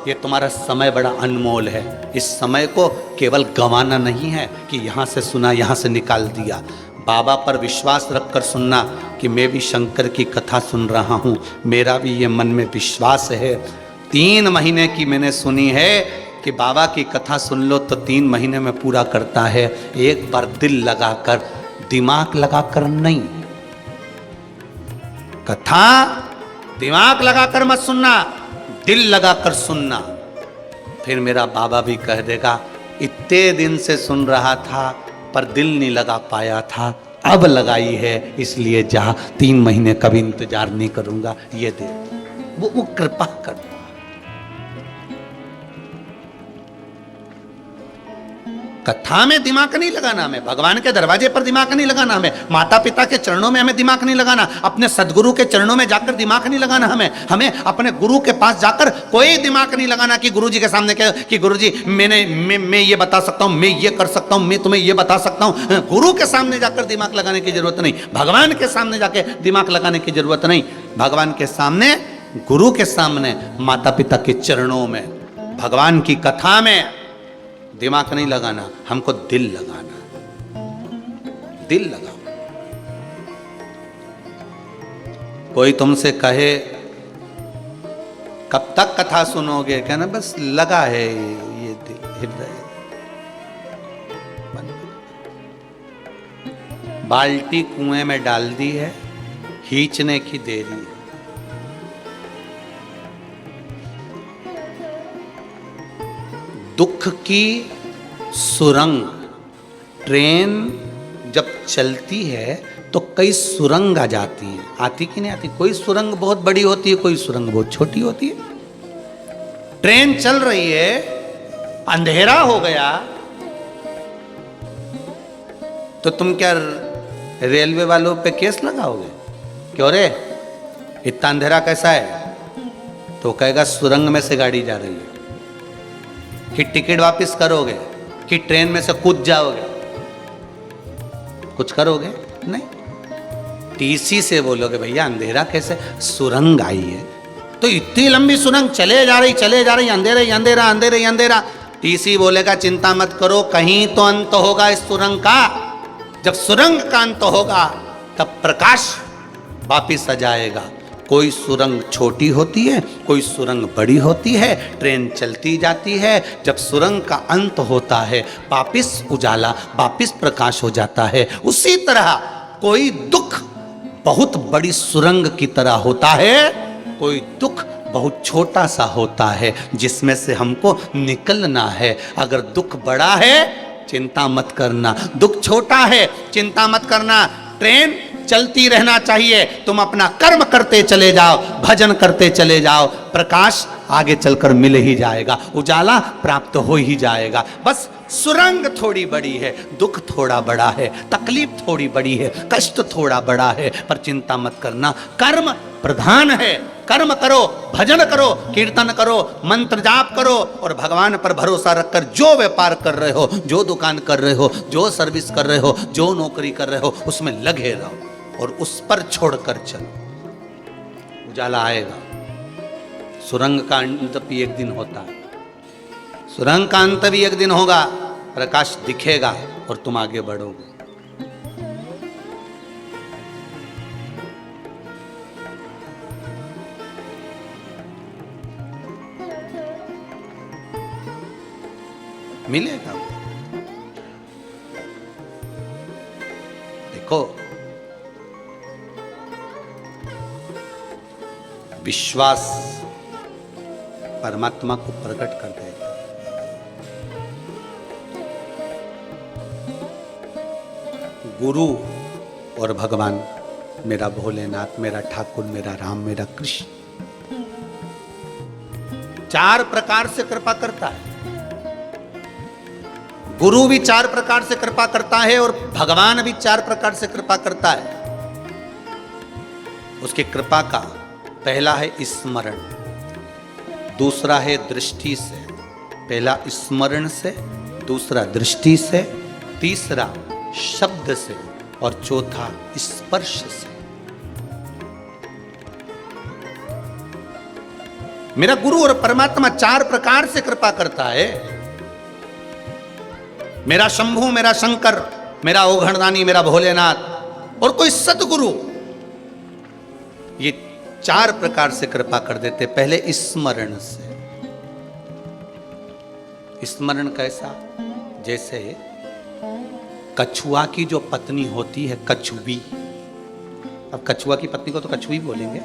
ये तुम्हारा समय बड़ा अनमोल है। इस समय को केवल गंवाना नहीं है कि यहां से सुना, यहां से निकाल दिया। बाबा पर विश्वास रखकर सुनना कि मैं भी शंकर की कथा सुन रहा हूं, मेरा भी ये मन में विश्वास है। 3 महीने की मैंने सुनी है कि बाबा की कथा सुन लो तो 3 महीने में पूरा करता है। एक बार दिल लगाकर, दिमाग लगाकर नहीं। कथा दिमाग लगाकर मत सुनना, दिल लगाकर सुनना। फिर मेरा बाबा भी कह देगा, इतने दिन से सुन रहा था पर दिल नहीं लगा पाया था, अब लगाई है, इसलिए जा 3 महीने कभी इंतजार नहीं करूंगा। ये दे वो कृपा कर। कथा में दिमाग नहीं लगाना हमें, भगवान के दरवाजे पर दिमाग नहीं लगाना हमें, माता पिता के चरणों में हमें दिमाग नहीं लगाना, अपने सदगुरु के चरणों में जाकर दिमाग नहीं लगाना हमें अपने गुरु के पास जाकर कोई दिमाग नहीं लगाना कि गुरु जी के सामने कह कि गुरु जी मैं ये बता सकता हूँ, मैं ये कर सकता हूँ, मैं तुम्हें ये बता सकता हूँ। गुरु के सामने जाकर दिमाग लगाने की जरूरत नहीं, भगवान के सामने जाके दिमाग लगाने की जरूरत नहीं। भगवान के सामने, गुरु के सामने, माता पिता के चरणों में, भगवान की कथा में दिमाग नहीं लगाना, हमको दिल लगाना। दिल लगाओ। कोई तुमसे कहे कब तक कथा सुनोगे, कहना बस लगा है ये दिल, हृदय। बाल्टी कुएं में डाल दी है, खींचने की देरी है। दुख की सुरंग, ट्रेन जब चलती है तो कई सुरंग आ जाती हैं, आती कि नहीं आती? कोई सुरंग बहुत बड़ी होती है, कोई सुरंग बहुत छोटी होती है। ट्रेन चल रही है, अंधेरा हो गया तो तुम क्या रेलवे वालों पे केस लगाओगे? क्यों रे, इतना अंधेरा कैसा है? तो कहेगा सुरंग में से गाड़ी जा रही है। कि टिकट वापस करोगे, कि ट्रेन में से कूद जाओगे? कुछ करोगे नहीं। टीसी से बोलोगे भैया अंधेरा कैसे, सुरंग आई है। तो इतनी लंबी सुरंग चले जा रही, अंधेरा ही अंधेरा, अंधेरा ही अंधेरा। टीसी बोलेगा चिंता मत करो, कहीं तो अंत होगा इस सुरंग का। जब सुरंग का अंत होगा तब प्रकाश वापिस आ जाएगा। कोई सुरंग छोटी होती है, कोई सुरंग बड़ी होती है, ट्रेन चलती जाती है। जब सुरंग का अंत होता है वापिस उजाला, वापिस प्रकाश हो जाता है। उसी तरह कोई दुख बहुत बड़ी सुरंग की तरह होता है, कोई दुख बहुत छोटा सा होता है जिसमें से हमको निकलना है। अगर दुख बड़ा है चिंता मत करना, दुख छोटा है चिंता मत करना। ट्रेन चलती रहना चाहिए, तुम अपना कर्म करते चले जाओ, भजन करते चले जाओ, प्रकाश आगे चलकर मिल ही जाएगा, उजाला प्राप्त हो ही जाएगा। बस सुरंग थोड़ी बड़ी है, दुख थोड़ा बड़ा है, तकलीफ थोड़ी बड़ी है, कष्ट थोड़ा बड़ा है, पर चिंता मत करना। कर्म प्रधान है, कर्म करो, भजन करो, कीर्तन करो, मंत्र जाप करो और भगवान पर भरोसा रखकर जो व्यापार कर रहे हो, जो दुकान कर रहे हो, जो सर्विस कर रहे हो, जो नौकरी कर रहे हो, उसमें लगे रहो और उस पर छोड़कर चलो, उजाला आएगा। सुरंग का अंत भी एक दिन होता है, सुरंग का अंत भी एक दिन होगा, प्रकाश दिखेगा और तुम आगे बढ़ोगे। मिलेगा। देखो विश्वास परमात्मा को प्रकट कर देगा। गुरु और भगवान, मेरा भोलेनाथ, मेरा ठाकुर, मेरा राम, मेरा कृष्ण, 4 प्रकार से कृपा करता है। गुरु भी 4 प्रकार से कृपा करता है और भगवान भी 4 प्रकार से कृपा करता है। उसकी कृपा का पहला है स्मरण, दूसरा है दृष्टि से, पहला स्मरण से, दूसरा दृष्टि से, तीसरा शब्द से और चौथा स्पर्श से। मेरा गुरु और परमात्मा 4 प्रकार से कृपा करता है। मेरा शंभू, मेरा शंकर, मेरा ओघड़दानी, मेरा भोलेनाथ और कोई सतगुरु, ये 4 प्रकार से कृपा कर देते। पहले स्मरण से। स्मरण कैसा? जैसे कछुआ की जो पत्नी होती है, कछुवी, अब कछुआ की पत्नी को तो कछुई बोलेंगे,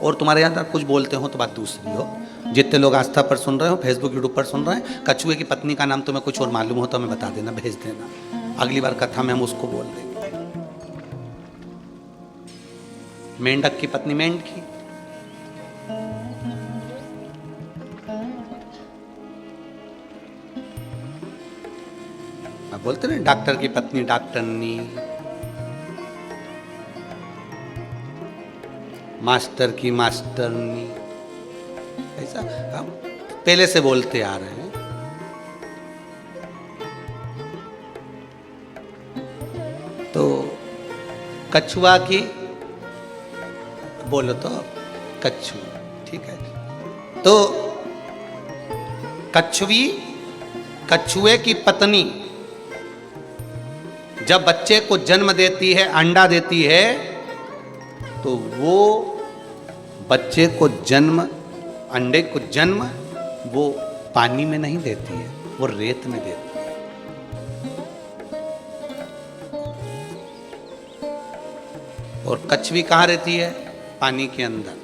और तुम्हारे यहाँ कुछ बोलते हो तो बात दूसरी हो। जितने लोग आस्था पर सुन रहे हो, फेसबुक यूट्यूब पर सुन रहे हैं, कछुए की पत्नी का नाम तुम्हें कुछ और मालूम हो तो हमें बता देना, भेज देना, अगली बार कथा में हम उसको बोल देंगे। मेंढक की पत्नी मेंढकी, अब बोलते ना डॉक्टर की पत्नी डॉक्टरनी, मास्टर की मास्टरनी, ऐसा हम पहले से बोलते आ रहे हैं। तो कछुआ की बोलो तो कच्छु, ठीक है। तो कछुवी, कछुए की पत्नी जब बच्चे को जन्म देती है, अंडा देती है, तो वो बच्चे को जन्म, अंडे को जन्म वो पानी में नहीं देती है, वो रेत में देती है। और कछुवी कहाँ रहती है? पानी के अंदर।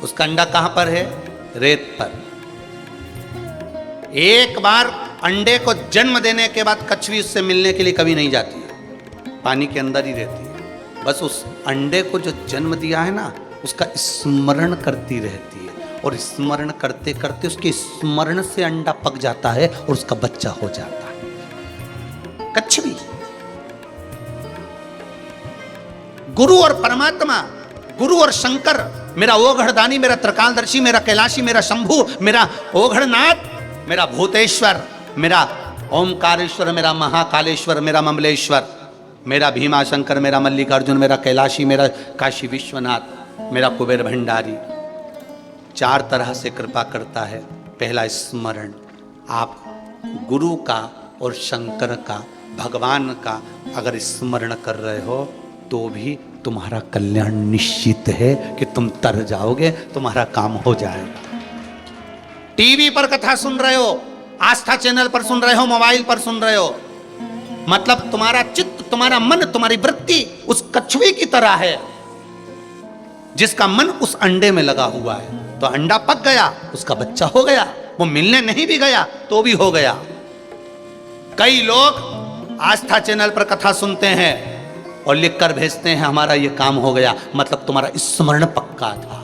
उसका अंडा कहां पर है? रेत पर। एक बार अंडे को जन्म देने के बाद कछुवी उससे मिलने के लिए कभी नहीं जाती है, पानी के अंदर ही रहती है। बस उस अंडे को जो जन्म दिया है ना, उसका स्मरण करती रहती है, और स्मरण करते करते उसके स्मरण से अंडा पक जाता है और उसका बच्चा हो जाता है। कछुवी। गुरु और परमात्मा, गुरु और शंकर, मेरा ओघड़दानी, मेरा त्रिकालदर्शी, मेरा कैलाशी, मेरा शंभू, मेरा ओघड़नाथ, मेरा भूतेश्वर, मेरा ओमकारेश्वर, मेरा महाकालेश्वर, मेरा ममलेश्वर, मेरा भीमाशंकर, मेरा मल्लिकार्जुन, मेरा कैलाशी, मेरा काशी विश्वनाथ, मेरा कुबेर भंडारी 4 तरह से कृपा करता है। पहला स्मरण, आप गुरु का और शंकर का, भगवान का अगर स्मरण कर रहे हो तो भी तुम्हारा कल्याण निश्चित है कि तुम तर जाओगे, तुम्हारा काम हो जाएगा। टीवी पर कथा सुन रहे हो, आस्था चैनल पर सुन रहे हो, मोबाइल पर सुन रहे हो, मतलब तुम्हारा चित्त, तुम्हारा मन, तुम्हारी वृत्ति उस कछुए की तरह है जिसका मन उस अंडे में लगा हुआ है। तो अंडा पक गया, उसका बच्चा हो गया, वो मिलने नहीं भी गया तो भी हो गया। कई लोग आस्था चैनल पर कथा सुनते हैं और लिखकर भेजते हैं हमारा ये काम हो गया, मतलब तुम्हारा स्मरण पक्का था,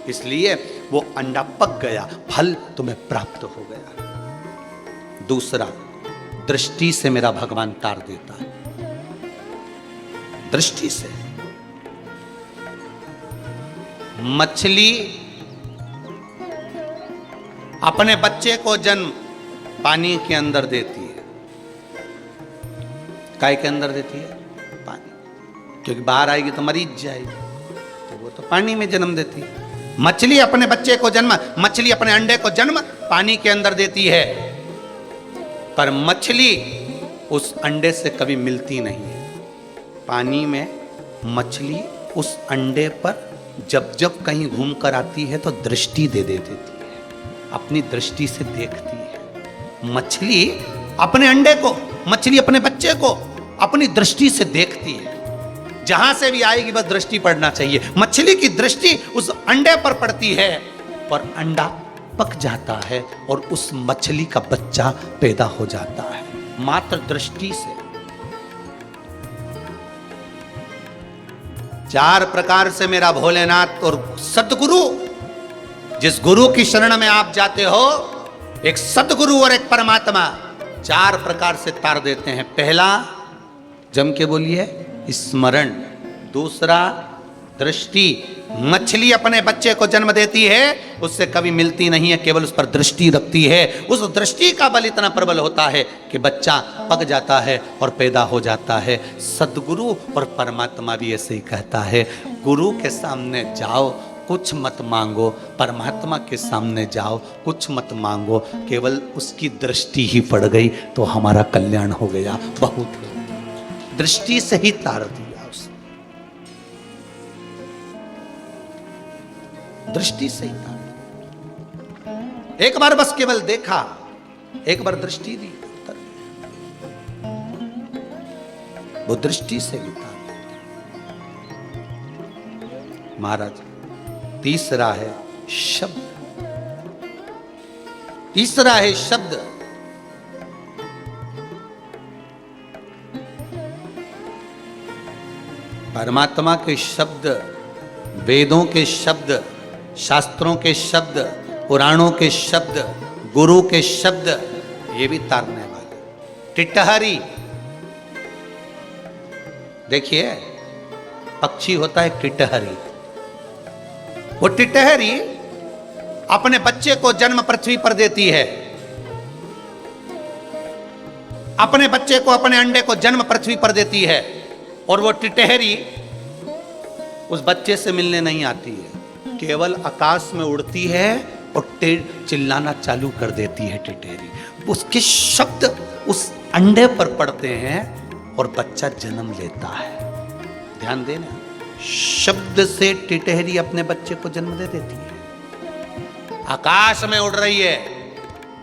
इसलिए वो अंडा पक गया, फल तुम्हें प्राप्त हो गया। दूसरा, दृष्टि से मेरा भगवान तार देता है। दृष्टि से मछली अपने बच्चे को जन्म पानी के अंदर देती है। काय के अंदर देती है? क्योंकि बाहर आएगी तो मरीज जाएगी, तो वो तो पानी में जन्म देती है। मछली अपने बच्चे को जन्म, मछली अपने अंडे को जन्म पानी के अंदर देती है, पर मछली उस अंडे से कभी मिलती नहीं है। पानी में मछली उस अंडे पर जब जब कहीं घूम कर आती है तो दृष्टि दे देती है, अपनी दृष्टि से देखती है। मछली अपने अंडे को, मछली अपने बच्चे को अपनी दृष्टि से देखती है। जहां से भी आएगी बस दृष्टि पड़ना चाहिए। मछली की दृष्टि उस अंडे पर पड़ती है और अंडा पक जाता है और उस मछली का बच्चा पैदा हो जाता है, मात्र दृष्टि से। चार प्रकार से मेरा भोलेनाथ और सदगुरु, जिस गुरु की शरण में आप जाते हो, एक सदगुरु और एक परमात्मा, चार प्रकार से तार देते हैं। पहला, जम के बोलिए, स्मरण। दूसरा, दृष्टि। मछली अपने बच्चे को जन्म देती है, उससे कभी मिलती नहीं है, केवल उस पर दृष्टि रखती है। उस दृष्टि का बल इतना प्रबल होता है कि बच्चा पक जाता है और पैदा हो जाता है। सद्गुरु और परमात्मा भी ऐसे ही कहता है, गुरु के सामने जाओ, कुछ मत मांगो, परमात्मा के सामने जाओ, कुछ मत मांगो, केवल उसकी दृष्टि ही पड़ गई तो हमारा कल्याण हो गया। बहुत दृष्टि से ही तार दिया उसने, दृष्टि से ही तार दिया। एक बार बस केवल देखा, एक बार दृष्टि दी, वो दृष्टि से ही तार दिया। महाराज, तीसरा है शब्द। तीसरा है शब्द। परमात्मा के शब्द, वेदों के शब्द, शास्त्रों के शब्द, पुराणों के शब्द, गुरु के शब्द, ये भी तारने वाले। टिटहरी, देखिए पक्षी होता है टिटहरी, वो टिटहरी अपने बच्चे को जन्म पृथ्वी पर देती है, अपने बच्चे को, अपने अंडे को जन्म पृथ्वी पर देती है, और वो टिटहरी उस बच्चे से मिलने नहीं आती है, केवल आकाश में उड़ती है और चिल्लाना चालू कर देती है टिटहरी। उसके शब्द उस अंडे पर पड़ते हैं और बच्चा जन्म लेता है। ध्यान देना, शब्द से टिटहरी अपने बच्चे को जन्म दे देती है। आकाश में उड़ रही है,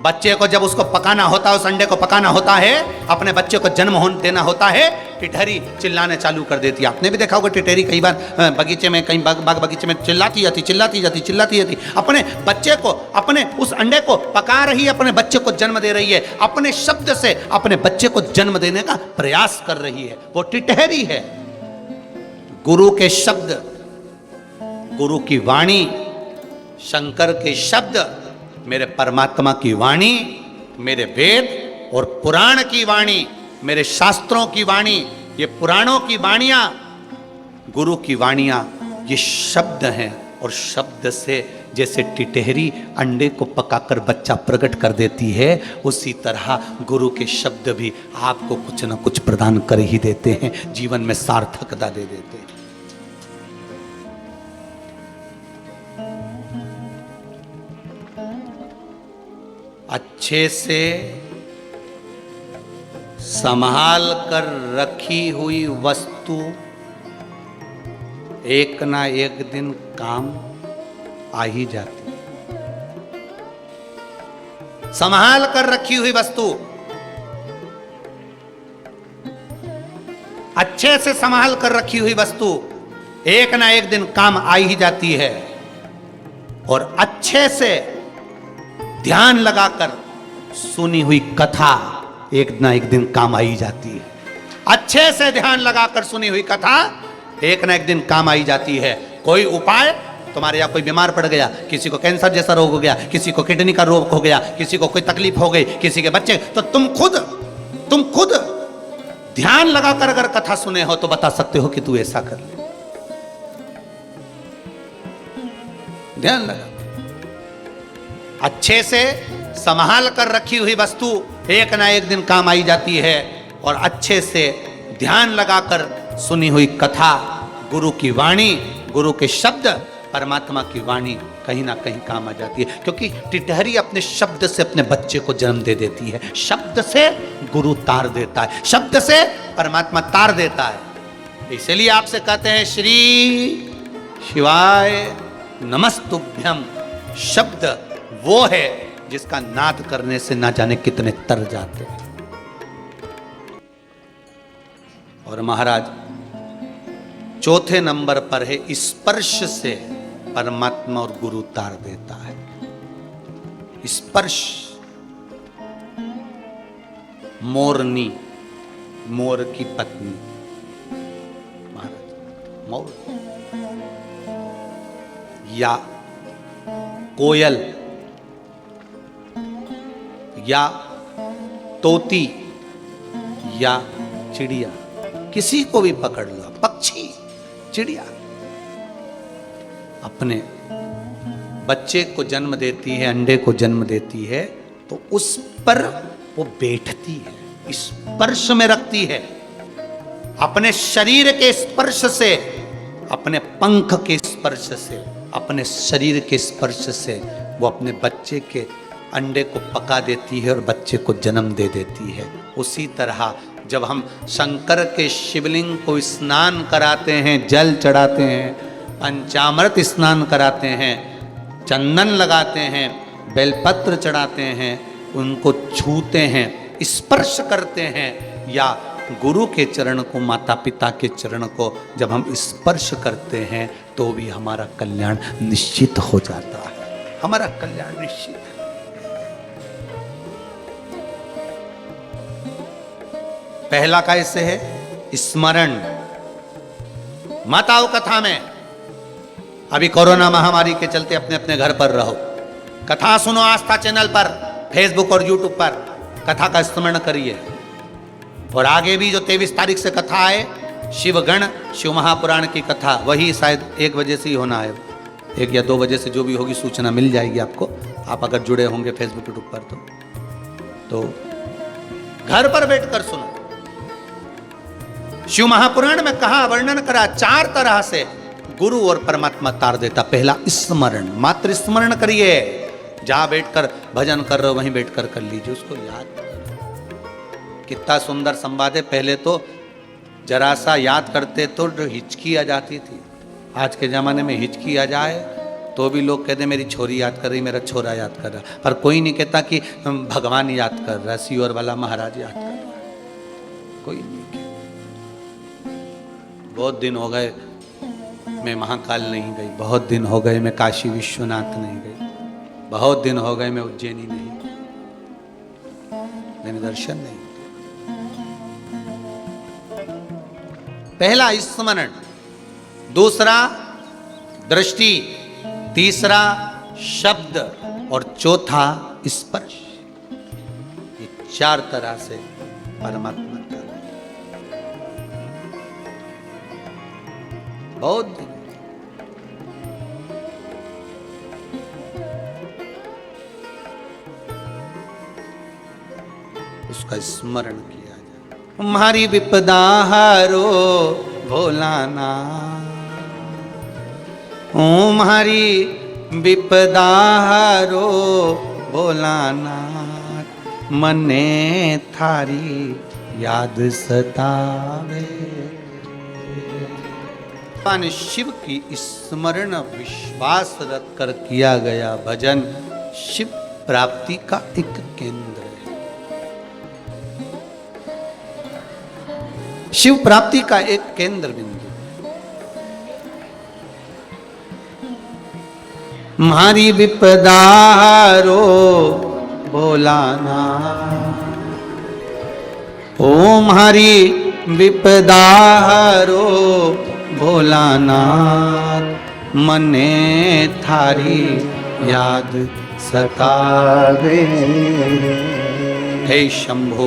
बच्चे को जब उसको पकाना होता है, उस अंडे को पकाना होता है, अपने बच्चे को जन्म होने देना होता है, टिटहरी चिल्लाने चालू कर देती है। आपने भी देखा होगा टिटहरी कई बार बगीचे में, कहीं बाग बगीचे में चिल्लाती जाती, अपने बच्चे को, अपने उस अंडे को पका रही है, अपने बच्चे को जन्म दे रही है, अपने शब्द से अपने बच्चे को जन्म देने का प्रयास कर रही है। वो टिटहरी है। गुरु के शब्द, गुरु की वाणी, शंकर के शब्द, मेरे परमात्मा की वाणी, मेरे वेद और पुराण की वाणी, मेरे शास्त्रों की वाणी, ये पुराणों की वाणियां, गुरु की वाणियां, ये शब्द हैं। और शब्द से जैसे टिटहरी अंडे को पकाकर बच्चा प्रकट कर देती है, उसी तरह गुरु के शब्द भी आपको कुछ न कुछ प्रदान कर ही देते हैं, जीवन में सार्थकता दे देते हैं। अच्छे से संभाल कर रखी हुई वस्तु एक ना एक दिन काम आ ही जाती। संभाल कर रखी हुई वस्तु, अच्छे से संभाल कर रखी हुई वस्तु एक ना एक दिन काम आ ही जाती है। और अच्छे से ध्यान लगाकर सुनी हुई कथा एक ना एक दिन काम आई जाती है। अच्छे से ध्यान लगाकर सुनी हुई कथा एक ना एक दिन काम आई जाती है। कोई उपाय, तुम्हारे यहाँ कोई बीमार पड़ गया, किसी को कैंसर जैसा रोग हो गया, किसी को किडनी का रोग हो गया, किसी को कोई तकलीफ हो गई, किसी के बच्चे, तो तुम खुद ध्यान लगाकर अगर कथा सुने हो तो बता सकते हो कि तू ऐसा कर ले। ध्यान लगा, अच्छे से संभाल कर रखी हुई वस्तु एक ना एक दिन काम आई जाती है। और अच्छे से ध्यान लगाकर सुनी हुई कथा, गुरु की वाणी, गुरु के शब्द, परमात्मा की वाणी कहीं ना कहीं काम आ जाती है। क्योंकि टिटहरी अपने शब्द से अपने बच्चे को जन्म दे देती है। शब्द से गुरु तार देता है, शब्द से परमात्मा तार देता है। इसलिए आपसे कहते हैं श्री शिवाय नमस्तुभ्यम। शब्द वो है जिसका नाद करने से ना जाने कितने तर जाते हैं। और महाराज चौथे नंबर पर है स्पर्श से परमात्मा और गुरु तार देता है। स्पर्श, मोरनी, मोर की पत्नी, महाराज मोर या कोयल या तोती या चिड़िया, किसी को भी पकड़ लो, पक्षी, चिड़िया अपने बच्चे को जन्म देती है, अंडे को जन्म देती है, तो उस पर वो बैठती है, स्पर्श में रखती है, अपने शरीर के स्पर्श से, अपने पंख के स्पर्श से, अपने शरीर के स्पर्श से वो अपने बच्चे के अंडे को पका देती है और बच्चे को जन्म दे देती है। उसी तरह जब हम शंकर के शिवलिंग को स्नान कराते हैं, जल चढ़ाते हैं, पंचामृत स्नान कराते हैं, चंदन लगाते हैं, बेलपत्र चढ़ाते हैं, उनको छूते हैं, स्पर्श करते हैं, या गुरु के चरण को, माता पिता के चरण को जब हम स्पर्श करते हैं तो भी हमारा कल्याण निश्चित हो जाता है, हमारा कल्याण निश्चित है। पहला कैसे है? स्मरण। मत आओ कथा में, अभी कोरोना महामारी के चलते अपने अपने घर पर रहो, कथा सुनो आस्था चैनल पर, फेसबुक और यूट्यूब पर, कथा का स्मरण करिए। और आगे भी जो 23 तारीख से कथा है, शिवगण शिव महापुराण की कथा, वही शायद 1 बजे से ही होना है, 1 या 2 बजे से जो भी होगी सूचना मिल जाएगी आपको, आप अगर जुड़े होंगे फेसबुक यूट्यूब पर तो घर पर बैठकर सुनो। शिव महापुराण में कहा, वर्णन करा 4 तरह से गुरु और परमात्मा तार देता। पहला स्मरण, मात्र स्मरण करिए, जहां बैठकर भजन कर रहे हो वहीं बैठकर कर लीजिए, उसको याद करो। कितना सुंदर संवाद है। पहले तो जरा सा याद करते तो हिचकी आ जाती थी, आज के ज़माने में हिचकी आ जाए तो भी लोग कहते मेरी छोरी याद कर रही, मेरा छोरा याद कर रहा, पर कोई नहीं कहता कि भगवान याद कर रहा, सियोर वाला महाराज याद कर रहा, कोई नहीं कहता। बहुत दिन हो गए मैं महाकाल नहीं गई, बहुत दिन हो गए मैं काशी विश्वनाथ नहीं गई, बहुत दिन हो गए मैं उज्जैनी नहीं गई, मैंने दर्शन नहीं। पहला स्मरण, दूसरा दृष्टि, तीसरा शब्द और चौथा स्पर्श। ये 4 तरह से परमात्मा का बहुत उसका स्मरण किया जाए। हमारी विपदा हारो भोलाना, ओम हरि विपदा हारो भोलाना, मने थारी याद सतावे। भगवान शिव की स्मरण विश्वास रखकर किया गया भजन शिव प्राप्ति का एक केंद्र है, शिव प्राप्ति का एक केंद्र बिंदु। मारी विपदा हारो भोलाना, ओम हरि विपदा हारो भोलाना, मने थारी याद सतावे। हे शंभो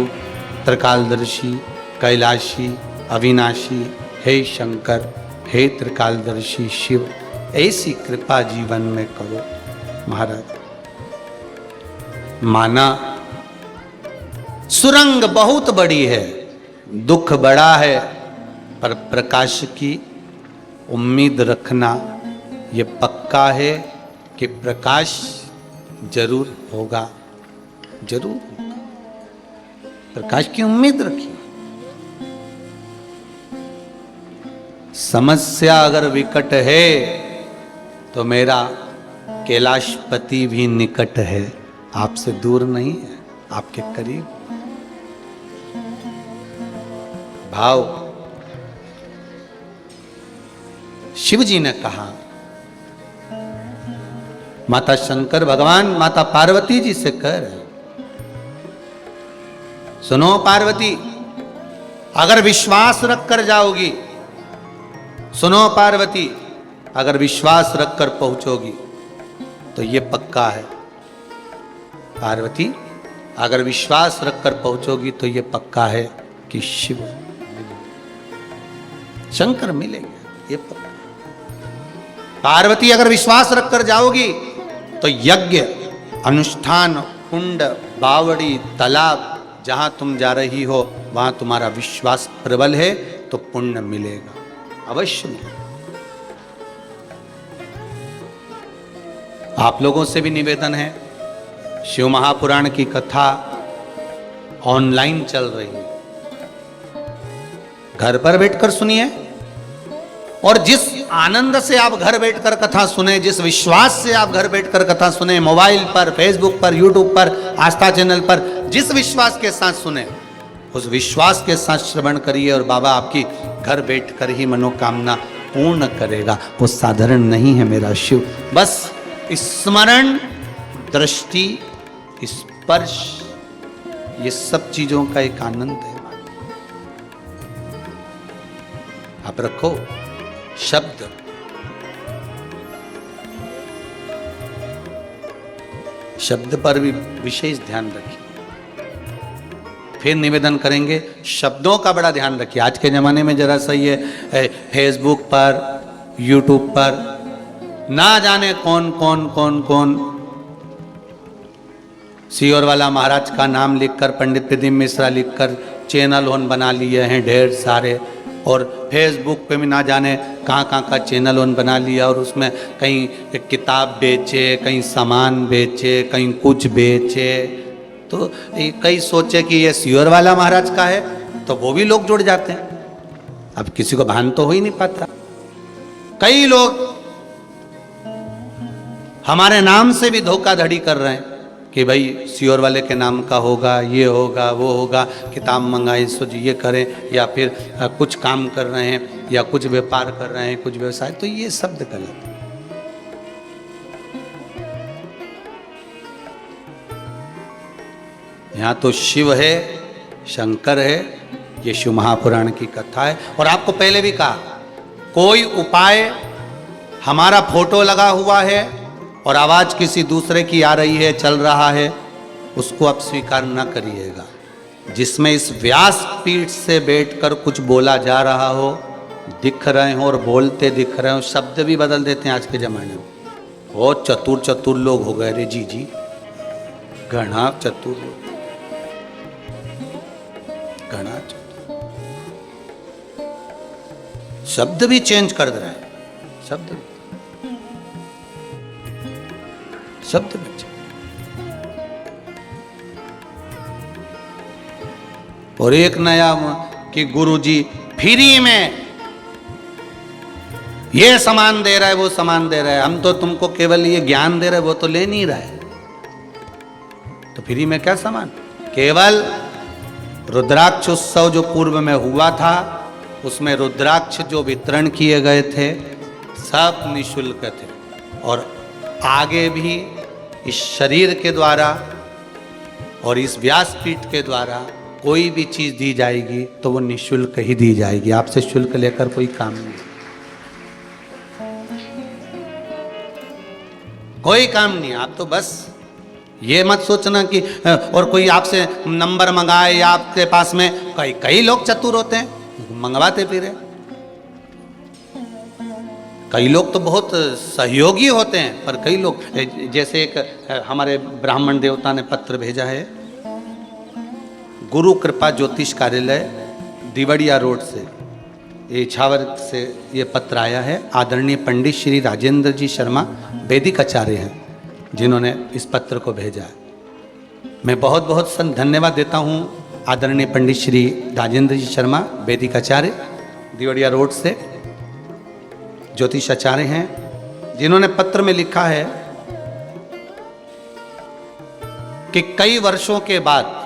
त्रिकालदर्शी कैलाशी अविनाशी, हे शंकर हे त्रिकालदर्शी शिव, ऐसी कृपा जीवन में करो। महाराज माना सुरंग बहुत बड़ी है, दुख बड़ा है, पर प्रकाश की उम्मीद रखना ये पक्का है कि प्रकाश जरूर होगा, जरूर प्रकाश की उम्मीद रखिए। समस्या अगर विकट है तो मेरा कैलाशपति भी निकट है, आपसे दूर नहीं है, आपके करीब। भाव शिव जी ने कहा, माता शंकर भगवान माता पार्वती जी से कह रहे, सुनो पार्वती, अगर विश्वास रख कर जाओगी सुनो पार्वती, अगर विश्वास रखकर पहुंचोगी तो ये पक्का है। पार्वती, अगर विश्वास रखकर पहुंचोगी तो ये पक्का है कि शिव शंकर मिलेंगे, ये पक्का। पार्वती, अगर विश्वास रखकर जाओगी तो यज्ञ, अनुष्ठान, कुंड, बावड़ी, तालाब, जहां तुम जा रही हो वहां तुम्हारा विश्वास प्रबल है तो पुण्य मिलेगा, अवश्य मिलेगा। आप लोगों से भी निवेदन है, शिव महापुराण की कथा ऑनलाइन चल रही है, घर पर बैठकर सुनिए। और जिस आनंद से आप घर बैठकर कथा सुने, जिस विश्वास से आप घर बैठकर कथा सुने, मोबाइल पर, फेसबुक पर, यूट्यूब पर, आस्था चैनल पर, जिस विश्वास के साथ सुने उस विश्वास के साथ श्रवण करिए और बाबा आपकी घर बैठकर ही मनोकामना पूर्ण करेगा। वो साधारण नहीं है मेरा शिव, बस स्मरण, दृष्टि, स्पर्श, ये सब चीजों का एक आनंद है। आप रखो शब्द, शब्द पर भी विशेष ध्यान रखिए। फिर निवेदन करेंगे, शब्दों का बड़ा ध्यान रखिए। आज के जमाने में जरा सा ये फेसबुक पर, यूट्यूब पर ना जाने कौन कौन कौन कौन सियोर वाला महाराज का नाम लिखकर, पंडित प्रदीप मिश्रा लिखकर चैनल ओन बना लिए हैं ढेर सारे, और फेसबुक पे भी ना जाने कहाँ कहाँ का चैनल ओन बना लिया, और उसमें कहीं किताब बेचे, कहीं सामान बेचे, कहीं कुछ बेचे। तो कई सोचे कि ये सियोर वाला महाराज का है तो वो भी लोग जुड़ जाते हैं। अब किसी को भान तो हो ही नहीं पाता। कई लोग हमारे नाम से भी धोखाधड़ी कर रहे हैं कि भाई सियोर वाले के नाम का होगा, ये होगा, वो होगा, किताब मंगाए सो ये करें, या फिर कुछ काम कर रहे हैं, या कुछ व्यापार कर रहे हैं, कुछ व्यवसाय। तो ये शब्द गलत है। यहाँ तो शिव है, शंकर है, ये शिव महापुराण की कथा है। और आपको पहले भी कहा, कोई उपाय, हमारा फोटो लगा हुआ है और आवाज किसी दूसरे की आ रही है, चल रहा है, उसको आप स्वीकार न करिएगा। जिसमें इस व्यास पीठ से बैठकर कुछ बोला जा रहा हो, दिख रहे हो और बोलते दिख रहे हो, शब्द भी बदल देते हैं आज के जमाने में। बहुत चतुर चतुर लोग हो गए रे जी, घना चतुर लोग, घना चतुर, शब्द भी चेंज कर दे रहे हैं, शब्द बच्चे। और एक नया कि गुरुजी फ्री में ये सामान दे रहा है, वो सामान दे रहा है, हम तो तुमको केवल ये ज्ञान दे रहे हैं, वो तो ले नहीं रहा है, तो फ्री में क्या सामान। केवल रुद्राक्ष उत्सव जो पूर्व में हुआ था, उसमें रुद्राक्ष जो वितरण किए गए थे सब निःशुल्क थे। और आगे भी इस शरीर के द्वारा और इस व्यासपीठ के द्वारा कोई भी चीज दी जाएगी तो वो निःशुल्क ही दी जाएगी। आपसे शुल्क लेकर कोई काम नहीं, कोई काम नहीं। आप तो बस ये मत सोचना कि और कोई आपसे नंबर मंगाए, या आपके पास में कई लोग चतुर होते हैं, मंगवाते फिरे। कई लोग तो बहुत सहयोगी होते हैं, पर कई लोग, जैसे एक हमारे ब्राह्मण देवता ने पत्र भेजा है, गुरु कृपा ज्योतिष कार्यालय दिवड़िया रोड से, इछावर से ये पत्र आया है। आदरणीय पंडित श्री राजेंद्र जी शर्मा वैदिक आचार्य हैं जिन्होंने इस पत्र को भेजा है। मैं बहुत बहुत धन्यवाद देता हूँ आदरणीय पंडित श्री राजेंद्र जी शर्मा वैदिक आचार्य, दिवड़िया रोड से ज्योतिष आचार्य हैं, जिन्होंने पत्र में लिखा है कि कई वर्षों के बाद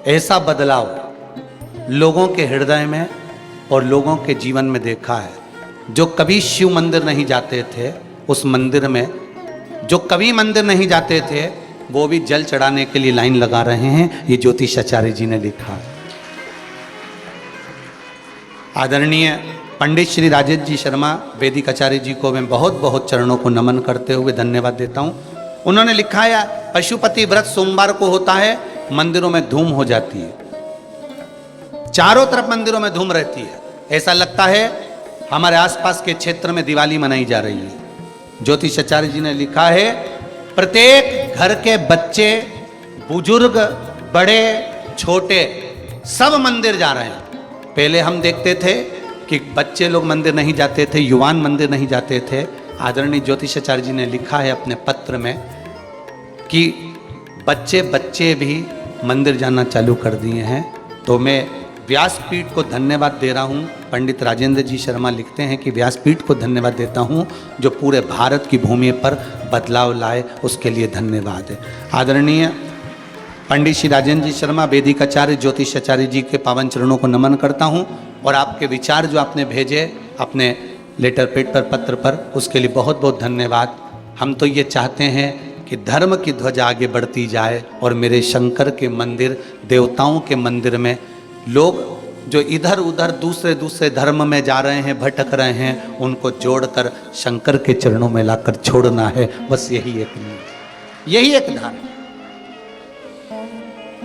ऐसा बदलाव लोगों के हृदय में और लोगों के जीवन में देखा है। जो कभी शिव मंदिर नहीं जाते थे, उस मंदिर में जो कभी मंदिर नहीं जाते थे, वो भी जल चढ़ाने के लिए लाइन लगा रहे हैं। ये ज्योतिष आचार्य जी ने लिखा। आदरणीय पंडित श्री राजेश जी शर्मा वैदिक आचार्य जी को मैं बहुत बहुत चरणों को नमन करते हुए धन्यवाद देता हूँ। उन्होंने लिखा है पशुपति व्रत सोमवार को होता है, मंदिरों में धूम हो जाती है, चारों तरफ मंदिरों में धूम रहती है, ऐसा लगता है हमारे आसपास के क्षेत्र में दिवाली मनाई जा रही है। ज्योतिष आचार्य जी ने लिखा है प्रत्येक घर के बच्चे, बुजुर्ग, बड़े छोटे सब मंदिर जा रहे हैं। पहले हम देखते थे कि बच्चे लोग मंदिर नहीं जाते थे, युवान मंदिर नहीं जाते थे। आदरणीय ज्योतिष आचार्य जी ने लिखा है अपने पत्र में कि बच्चे भी मंदिर जाना चालू कर दिए हैं। तो मैं व्यासपीठ को धन्यवाद दे रहा हूँ। पंडित राजेंद्र जी शर्मा लिखते हैं कि व्यासपीठ को धन्यवाद देता हूँ जो पूरे भारत की भूमि पर बदलाव लाए, उसके लिए धन्यवाद है। आदरणीय पंडित श्री राजेंद्र जी शर्मा वैदिक आचार्य ज्योतिष आचार्य जी के पावन चरणों को नमन करता हूँ और आपके विचार जो आपने भेजे अपने लेटर पेड पर, पत्र पर, उसके लिए बहुत बहुत धन्यवाद। हम तो ये चाहते हैं कि धर्म की ध्वजा आगे बढ़ती जाए और मेरे शंकर के मंदिर, देवताओं के मंदिर में लोग जो इधर उधर दूसरे धर्म में जा रहे हैं, भटक रहे हैं, उनको जोड़कर शंकर के चरणों में लाकर छोड़ना है। बस यही एक धर्म।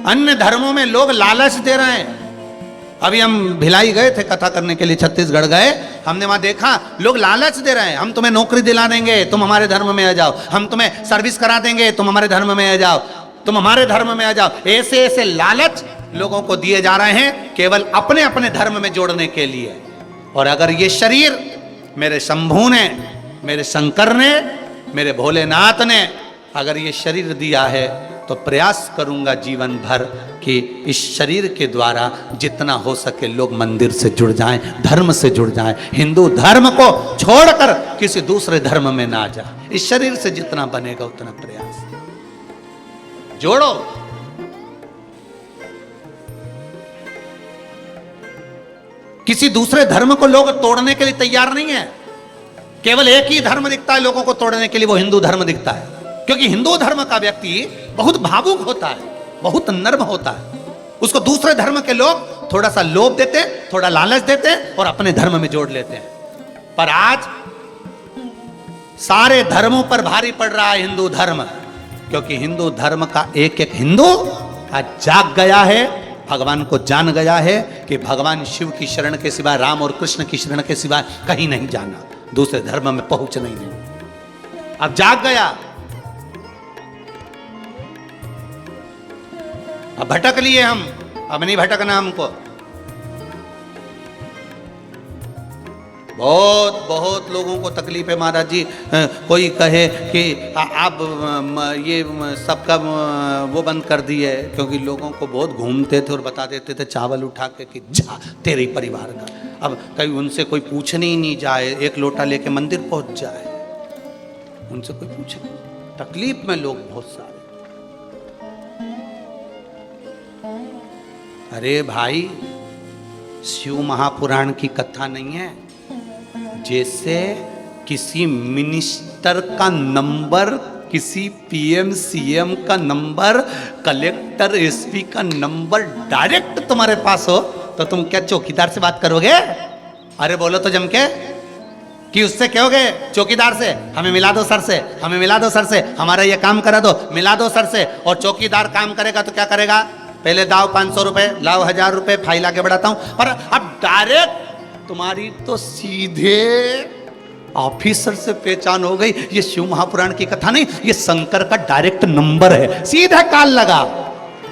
अन्य धर्मों में लोग लालच दे रहे हैं। अभी हम भिलाई गए थे कथा करने के लिए, छत्तीसगढ़ गए, हमने वहां देखा लोग लालच दे रहे हैं, हम तुम्हें नौकरी दिला देंगे, तुम हमारे धर्म में आ जाओ, हम तुम्हें सर्विस करा देंगे, तुम हमारे धर्म में आ जाओ, तुम हमारे धर्म में आ जाओ। ऐसे ऐसे लालच लोगों को दिए जा रहे हैं केवल अपने अपने धर्म में जोड़ने के लिए। और अगर ये शरीर मेरे शंभू ने, मेरे शंकर ने, मेरे भोलेनाथ ने अगर ये शरीर दिया है तो प्रयास करूंगा जीवन भर कि इस शरीर के द्वारा जितना हो सके लोग मंदिर से जुड़ जाएं, धर्म से जुड़ जाएं, हिंदू धर्म को छोड़कर किसी दूसरे धर्म में ना जाए। इस शरीर से जितना बनेगा उतना प्रयास जोड़ो। किसी दूसरे धर्म को लोग तोड़ने के लिए तैयार नहीं है। केवल एक ही धर्म दिखता है लोगों को तोड़ने के लिए, वो हिंदू धर्म दिखता है। क्योंकि हिंदू धर्म का व्यक्ति बहुत भावुक होता है, बहुत नर्म होता है। उसको दूसरे धर्म के लोग थोड़ा सा लोभ देते, थोड़ा लालच देते और अपने धर्म में जोड़ लेते हैं। पर आज सारे धर्मों पर भारी पड़ रहा है हिंदू धर्म, क्योंकि हिंदू धर्म का एक एक हिंदू आज जाग गया है, भगवान को जान गया है कि भगवान शिव की शरण के सिवाय, राम और कृष्ण की शरण के सिवाय कहीं नहीं जाना, दूसरे धर्म में पहुंचना ही नहीं। अब जाग गया, अब भटक लिए हम, अब नहीं भटकना हमको। बहुत लोगों को तकलीफ है महाराज जी। कोई कहे कि आप ये सबका वो बंद कर दिए, क्योंकि लोगों को बहुत घूमते थे और बता देते थे चावल उठा के कि जा तेरे परिवार का। अब कहीं उनसे कोई पूछने ही नहीं जाए, एक लोटा लेके मंदिर पहुंच जाए, उनसे कोई पूछे। तकलीफ में लोग बहुत सारे। अरे भाई, शिव महापुराण की कथा नहीं है। जैसे किसी मिनिस्टर का नंबर, किसी पीएम सीएम का नंबर, कलेक्टर एसपी का नंबर डायरेक्ट तुम्हारे पास हो तो तुम क्या चौकीदार से बात करोगे? अरे बोलो तो जम के कि उससे कहोगे चौकीदार से हमें मिला दो सर से, हमें मिला दो सर से, हमारा ये काम करा दो, मिला दो सर से। और चौकीदार काम करेगा तो क्या करेगा? पहले दाओ 500 रुपए, लाओ 1000 रुपए, फाइल आगे बढ़ाता हूं। पर अब डायरेक्ट तुम्हारी तो सीधे ऑफिसर से पहचान हो गई। ये शिव महापुराण की कथा नहीं, ये शंकर का डायरेक्ट नंबर है। सीधा कॉल लगा,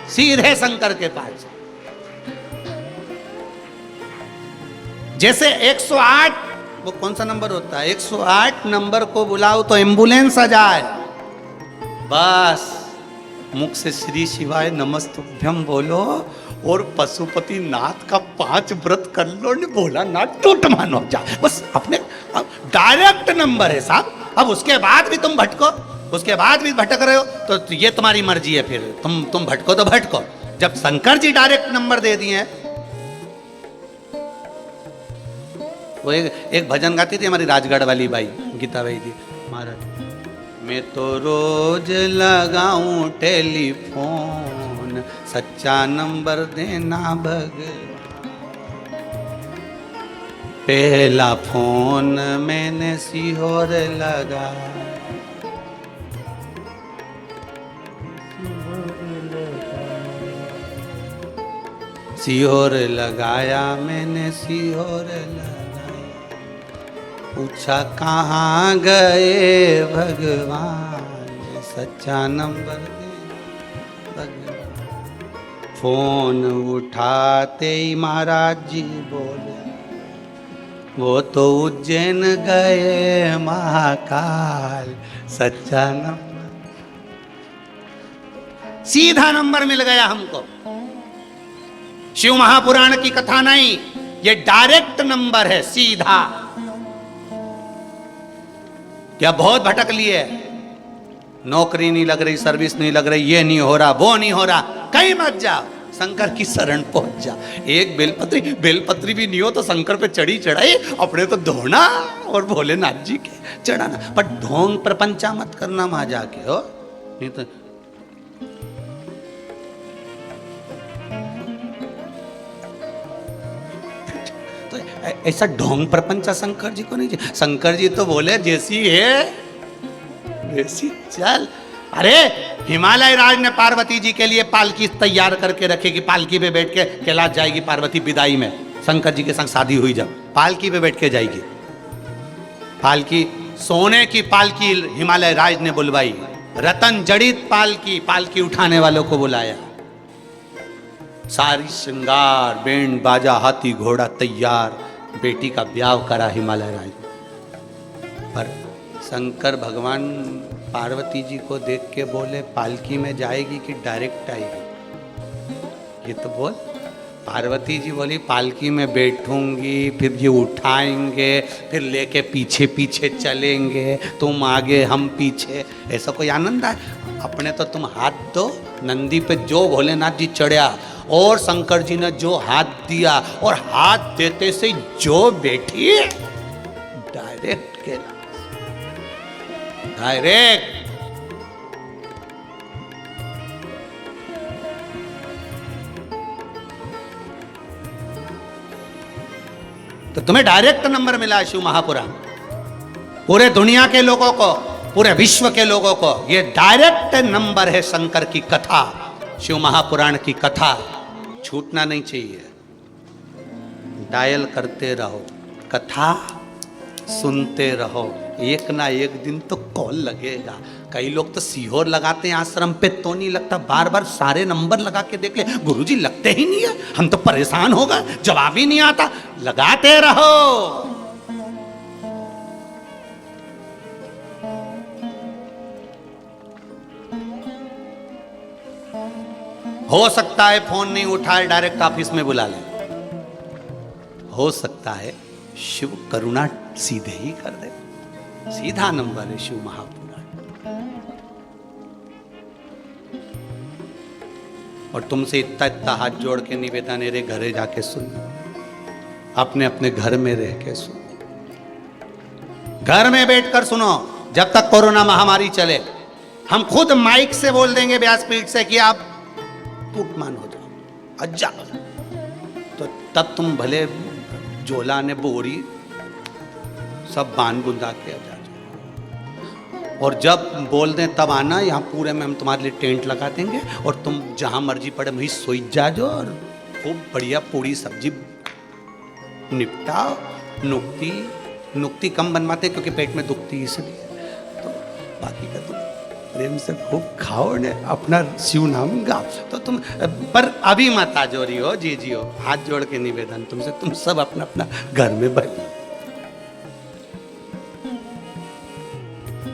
सीधे शंकर के पास। जैसे 108, वो कौन सा नंबर होता है? 108 नंबर को बुलाओ तो एम्बुलेंस आ जाए। बस मुख से श्री शिवाय नमस्तुभ्यम बोलो और पशुपति नाथ का 5 व्रत कर लो, ने बोला ना टूट मानो जा। बस अपने डायरेक्ट नंबर है साहब। अब उसके बाद भी तुम भटको, उसके बाद भी भटक रहे हो तो ये तुम्हारी मर्जी है। फिर तुम भटको तो भटको। जब शंकर जी डायरेक्ट नंबर दे दिए हैं। वो एक भजन गाती थी हमारी राजगढ़ वाली बाई, गीता बाई जी महाराज। मैं तो रोज लगाऊं टेलीफोन, सच्चा नंबर देना भगवान। पहला फोन मैंने सीहोर लगा, सीहोर लगाया मैंने सीहोर लगाया, पूछा कहाँ गए भगवान, सच्चा नंबर दे भगवान। फोन उठाते ही महाराज जी बोले, वो तो उज्जैन गए महाकाल, सच्चा नंबर। सीधा नंबर मिल गया हमको। शिव महापुराण की कथा नहीं, ये डायरेक्ट नंबर है, सीधा। क्या बहुत भटक लिए, नौकरी नहीं लग रही, सर्विस नहीं लग रही, ये नहीं हो रहा, वो नहीं हो रहा, कहीं मत जाओ, शंकर की शरण पहुंच जा। एक बेलपत्री भी नहीं हो तो शंकर पे चढ़ी चढ़ाई अपने तो धोना और भोलेनाथ जी के चढ़ाना, पर ढोंग प्रपंचा मत करना वहां जाके, हो नहीं तो। ऐसा ढोंग प्रपंचा शंकर जी को नहीं चाहिए। शंकर जी तो बोले जैसी है वैसी चल। अरे हिमालय राज ने पार्वती जी के लिए पालकी तैयार करके रखे कि पालकी पे बैठ के कैलाश जाएगी पार्वती विदाई में, शंकर जी के संग शादी हुई जब पालकी पे बैठ के जाएगी। पालकी सोने की पालकी हिमालय राज ने बुलवाई, रतन जड़ित पालकी, पालकी उठाने वालों को बुलाया, सारी श्रृंगार बैंड बाजा हाथी घोड़ा तैयार, बेटी का ब्याह करा हिमालय राज। पर शंकर भगवान पार्वती जी को देख के बोले पालकी में जाएगी कि डायरेक्ट आएगी, ये तो बोल। पार्वती जी बोली पालकी में बैठूंगी, फिर ये उठाएंगे, फिर लेके पीछे पीछे चलेंगे, तुम आगे हम पीछे, ऐसा कोई आनंद है? अपने तो तुम हाथ दो, नंदी पे जो भोलेनाथ जी चढ़ा और शंकर जी ने जो हाथ दिया और हाथ देते से जो बैठी डायरेक्ट के डायरेक्ट। तो तुम्हें डायरेक्ट नंबर मिला शिव महापुराण। पूरे दुनिया के लोगों को, पूरे विश्व के लोगों को ये डायरेक्ट नंबर है शंकर की कथा, शिव महापुराण की कथा। छूटना नहीं चाहिए, डायल करते रहो, कथा सुनते रहो, एक ना एक दिन तो कॉल लगेगा। कई लोग तो सीहोर लगाते हैं आश्रम पे, तो नहीं लगता, बार बार सारे नंबर लगा के देख ले, गुरुजी लगते ही नहीं है, हम तो परेशान हो गए, जवाब ही नहीं आता। लगाते रहो। हो सकता है फोन नहीं उठाए, डायरेक्ट ऑफिस में बुला ले, हो सकता है शिव करुणा सीधे ही कर दे। सीधा नंबर है शिव महापुराण। और तुमसे इतना इतना हाथ जोड़ के निवेदन है, रे घरे जाके सुन, अपने अपने घर में रह के सुन, घर में बैठकर सुनो जब तक कोरोना महामारी चले। हम खुद माइक से बोल देंगे व्यासपीठ से कि आप टूटमान हो जाओ, अज्जा हो जाओ, तो तब तुम भले झोला ने बोरी सब बांध बुंदा के आ जाओ। और जब बोल दें तब आना, यहाँ पूरे में हम तुम्हारे लिए टेंट लगा देंगे और तुम जहाँ मर्जी पड़े वहीं सोई जाओ और खूब बढ़िया पूरी सब्जी निपटाओ। नुक्ति कम बनवाते क्योंकि पेट में दुखती इसलिए, तो बाकी का तुम प्रेम से खूब खाओ ने अपना शिव नाम गाओ। तो तुम पर अभी मत आ जोरी हो, जी हो, हाथ जोड़ के निवेदन तुमसे, तुम सब अपना अपना घर में बैठो,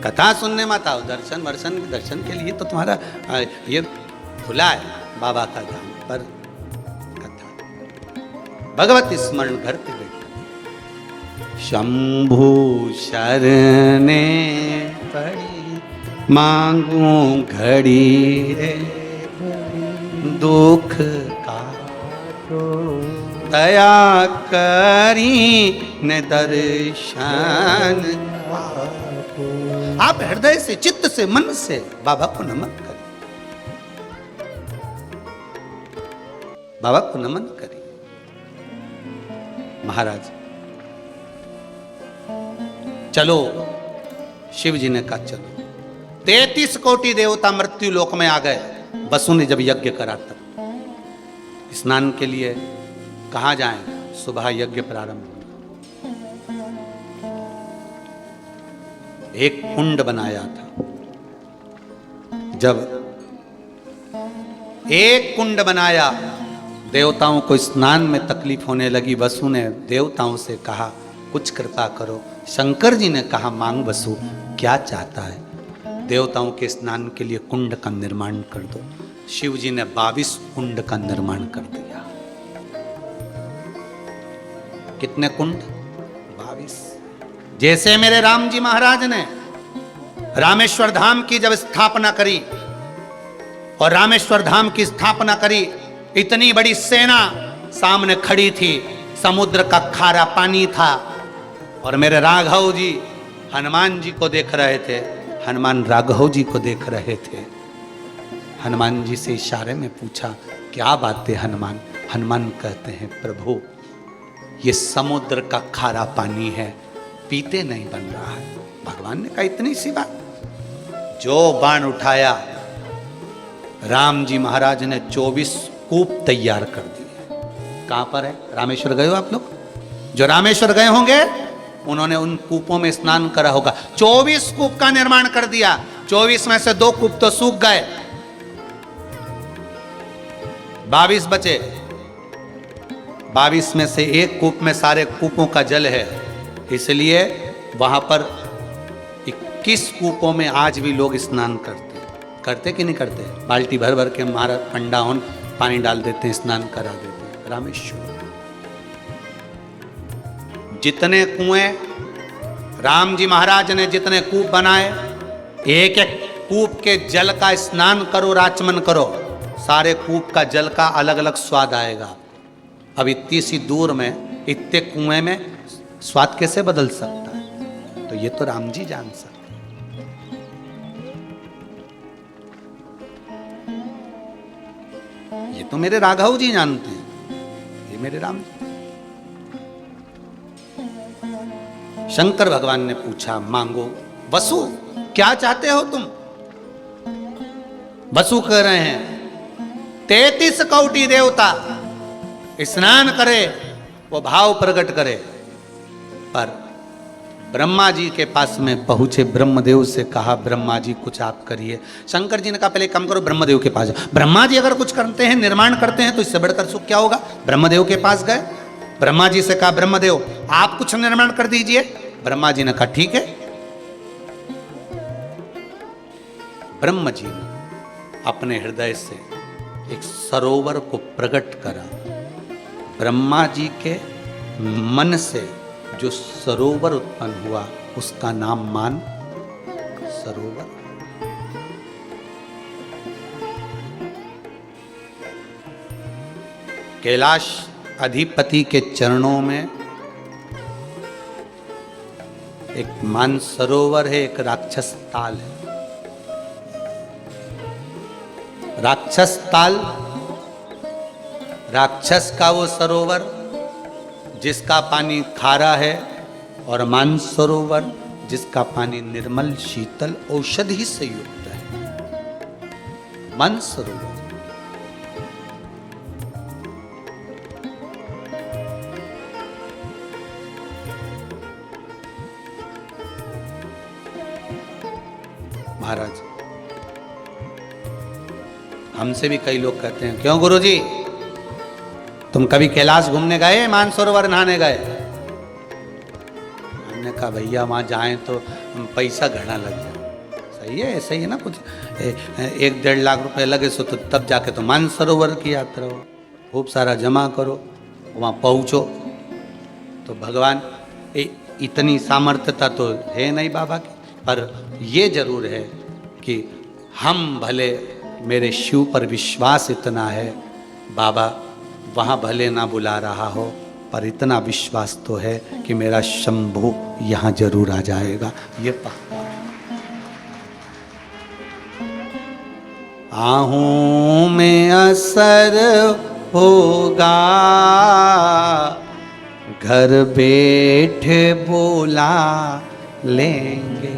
कथा सुनने मत आओ, दर्शन के लिए तो तुम्हारा ये खुला है बाबा का धाम, पर कथा भगवत स्मरण करते बैठो। शंभु शरणे पड़ी मांगू घड़ी रे, दुख का दया करी न दर्शन। आप हृदय से, चित्त से, मन से बाबा को नमन करें, बाबा को नमन करें। महाराज चलो। शिव जी ने कहा चलो। 33 कोटि देवता मृत्यु लोक में आ गए। वसु ने जब यज्ञ करा तब स्नान के लिए कहाँ जाएं? सुबह यज्ञ प्रारंभ हुआ। एक कुंड बनाया था। जब एक कुंड बनाया, देवताओं को स्नान में तकलीफ होने लगी। वसु ने देवताओं से कहा कुछ कृपा करो। शंकर जी ने कहा मांग वसु, क्या चाहता है? देवताओं के स्नान के लिए कुंड का निर्माण कर दो। शिव जी ने 22 कुंड का निर्माण कर दिया। कितने कुंड? 22। जैसे मेरे राम जी महाराज ने रामेश्वर धाम की जब स्थापना करी और रामेश्वर धाम की स्थापना करी, इतनी बड़ी सेना सामने खड़ी थी, समुद्र का खारा पानी था और मेरे राघव जी हनुमान जी को देख रहे थे। हनुमान राघव जी को देख रहे थे। हनुमान जी से इशारे में पूछा क्या बात है हनुमान? हनुमान कहते हैं प्रभु ये समुद्र का खारा पानी है, पीते नहीं बन रहा है। भगवान ने कहा इतनी सी बात? जो बाण उठाया, राम जी महाराज ने 24 कूप तैयार कर दिए। कहां पर है? रामेश्वर गए हो आप लोग? जो रामेश्वर गए होंगे उन्होंने उन कूपों में स्नान करा होगा। 24 कूप का निर्माण कर दिया। 24 में से 2 कूप तो सूख गए, 22 बचे। 22 में से 1 कूप में सारे कूपों का जल है, इसलिए वहां पर 21 कूपों में आज भी लोग स्नान करते कि नहीं करते? बाल्टी भर भर के महाराज पंडा होन पानी डाल देते हैं, स्नान करा देते हैं। रामेश्वर जितने कुएं राम जी महाराज ने जितने कूप बनाए, एक एक कूप के जल का स्नान करो, राचमन करो, सारे कूप का जल का अलग अलग स्वाद आएगा। अब इतनी सी दूर में इतने कुएं में स्वाद कैसे बदल सकता है? तो ये तो राम जी जान सकते। ये तो मेरे राघव जी जानते हैं, ये मेरे राम जी। शंकर भगवान ने पूछा मांगो। वसु क्या चाहते हो तुम? वसु कह रहे हैं 33 कोटि देवता स्नान करे, वो भाव प्रकट करे। पर ब्रह्मा जी के पास में पहुंचे, ब्रह्मदेव से कहा ब्रह्मा जी कुछ आप करिए। शंकर जी ने कहा पहले काम करो, ब्रह्मदेव के पास जाओ। ब्रह्मा जी अगर कुछ करते हैं, निर्माण करते हैं, तो इससे बढ़कर सुख क्या होगा? ब्रह्मदेव के पास गए, ब्रह्मा जी से कहा ब्रह्मदेव आप कुछ निर्माण कर दीजिए। ब्रह्मा जी ने कहा ठीक है। ब्रह्म जी ने अपने हृदय से एक सरोवर को प्रकट करा। ब्रह्मा जी के मन से जो सरोवर उत्पन्न हुआ उसका नाम मान सरोवर। कैलाश अधिपति के चरणों में एक मानसरोवर है, एक राक्षस ताल है। राक्षस ताल, राक्षस का वो सरोवर जिसका पानी खारा है, और मानसरोवर जिसका पानी निर्मल शीतल औषधि से युक्त है। मानसरोवर महाराज, हमसे भी कई लोग कहते हैं क्यों गुरुजी तुम कभी कैलाश घूमने गए, मानसरोवर नहाने गए? हमने कहा भैया वहाँ जाएं तो पैसा घना लग जाए। सही है, ऐसा ही है ना, कुछ 1-1.5 लाख रुपए लगे सो तो तब जाके तो मानसरोवर की यात्रा हो, खूब सारा जमा करो, वहाँ पहुँचो। तो भगवान इतनी सामर्थ्यता तो है नहीं बाबा की, पर ये जरूर है कि हम भले, मेरे शिव पर विश्वास इतना है, बाबा वहाँ भले ना बुला रहा हो, पर इतना विश्वास तो है कि मेरा शंभु यहाँ जरूर आ जाएगा। ये पक्का। आहूं में असर होगा, घर बैठे बोला लेंगे।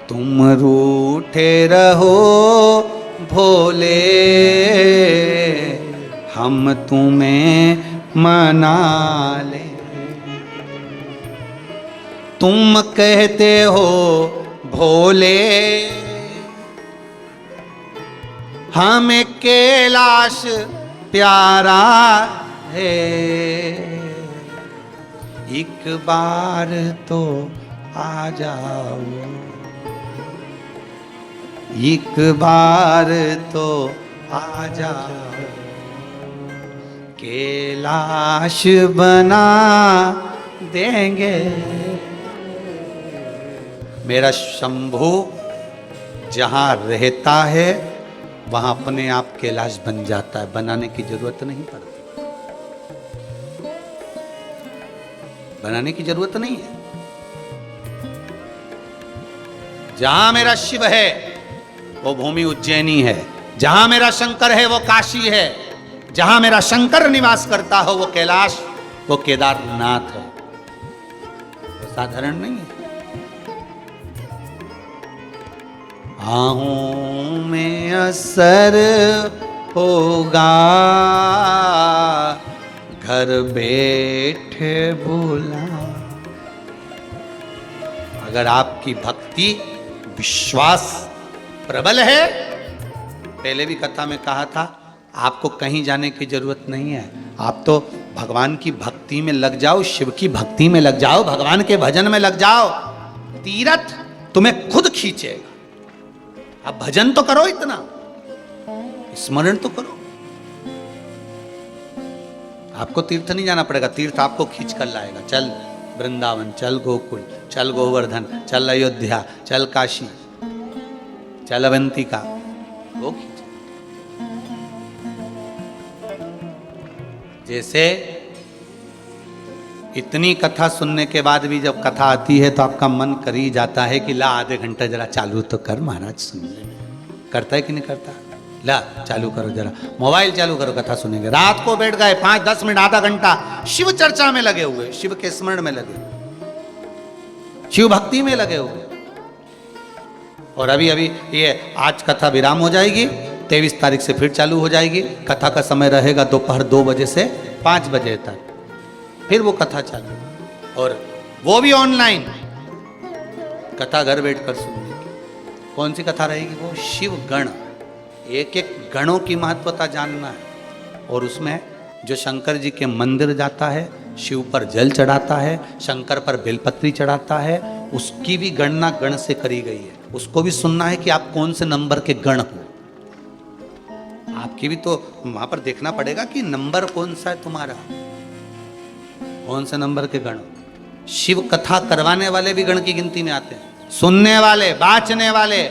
तुम रूठे रहो भोले, हम तुम्हें मना ले। तुम कहते हो भोले, हमें कैलाश प्यारा है। एक बार तो आ जाओ, एक बार तो आ जाओ, कैलाश बना देंगे। मेरा शंभू जहां रहता है वहां अपने आप कैलाश बन जाता है, बनाने की जरूरत नहीं पड़ती, बनाने की जरूरत नहीं है। जहां मेरा शिव है वो भूमि उज्जैनी है, जहां मेरा शंकर है वो काशी है, जहां मेरा शंकर निवास करता हो वो कैलाश, वो केदारनाथ है, वो साधारण नहीं है। आहूं में असर होगा, घर बैठे बोला। अगर आपकी भक्ति विश्वास प्रबल है, पहले भी कथा में कहा था, आपको कहीं जाने की जरूरत नहीं है। आप तो भगवान की भक्ति में लग जाओ, शिव की भक्ति में लग जाओ, भगवान के भजन में लग जाओ, तीरथ तुम्हें खुद खींचेगा। आप भजन तो करो, इतना स्मरण तो करो। आपको तीर्थ नहीं जाना पड़ेगा, तीर्थ आपको खींच कर लाएगा। चल वृंदावन, चल गोकुल, चल गोवर्धन, चल अयोध्या, चल काशी, चल अवंतिका, वो खींच। जैसे इतनी कथा सुनने के बाद भी जब कथा आती है तो आपका मन कर ही जाता है कि ला आधे घंटा जरा चालू तो कर महाराज सुनने में। करता है कि नहीं करता? ला चालू करो जरा, मोबाइल चालू करो, कथा सुनेंगे। रात को बैठ गए 5-10 मिनट आधा घंटा शिव चर्चा में लगे हुए, शिव के स्मरण में लगे, शिव भक्ति में लगे हुए। और अभी अभी ये आज कथा विराम हो जाएगी, 23 तारीख से फिर चालू हो जाएगी। कथा का समय रहेगा दोपहर 2 बजे से 5 बजे तक, फिर वो कथा चालू, और वो भी ऑनलाइन कथा घर बैठकर सुनने की। कौन सी कथा रहेगी? वो शिव गण, एक एक गणों की महत्वता जानना है। और उसमें जो शंकर जी के मंदिर जाता है, शिव पर जल चढ़ाता है, शंकर पर बेलपत्री चढ़ाता है, उसकी भी गणना गण से करी गई है। उसको भी सुनना है कि आप कौन से नंबर के गण हो। आपकी भी तो वहां पर देखना पड़ेगा कि नंबर कौन सा है तुम्हारा, कौन से नंबर के गण। शिव कथा करवाने वाले भी गण की गिनती में आते हैं, सुनने वाले, बाँचने वाले,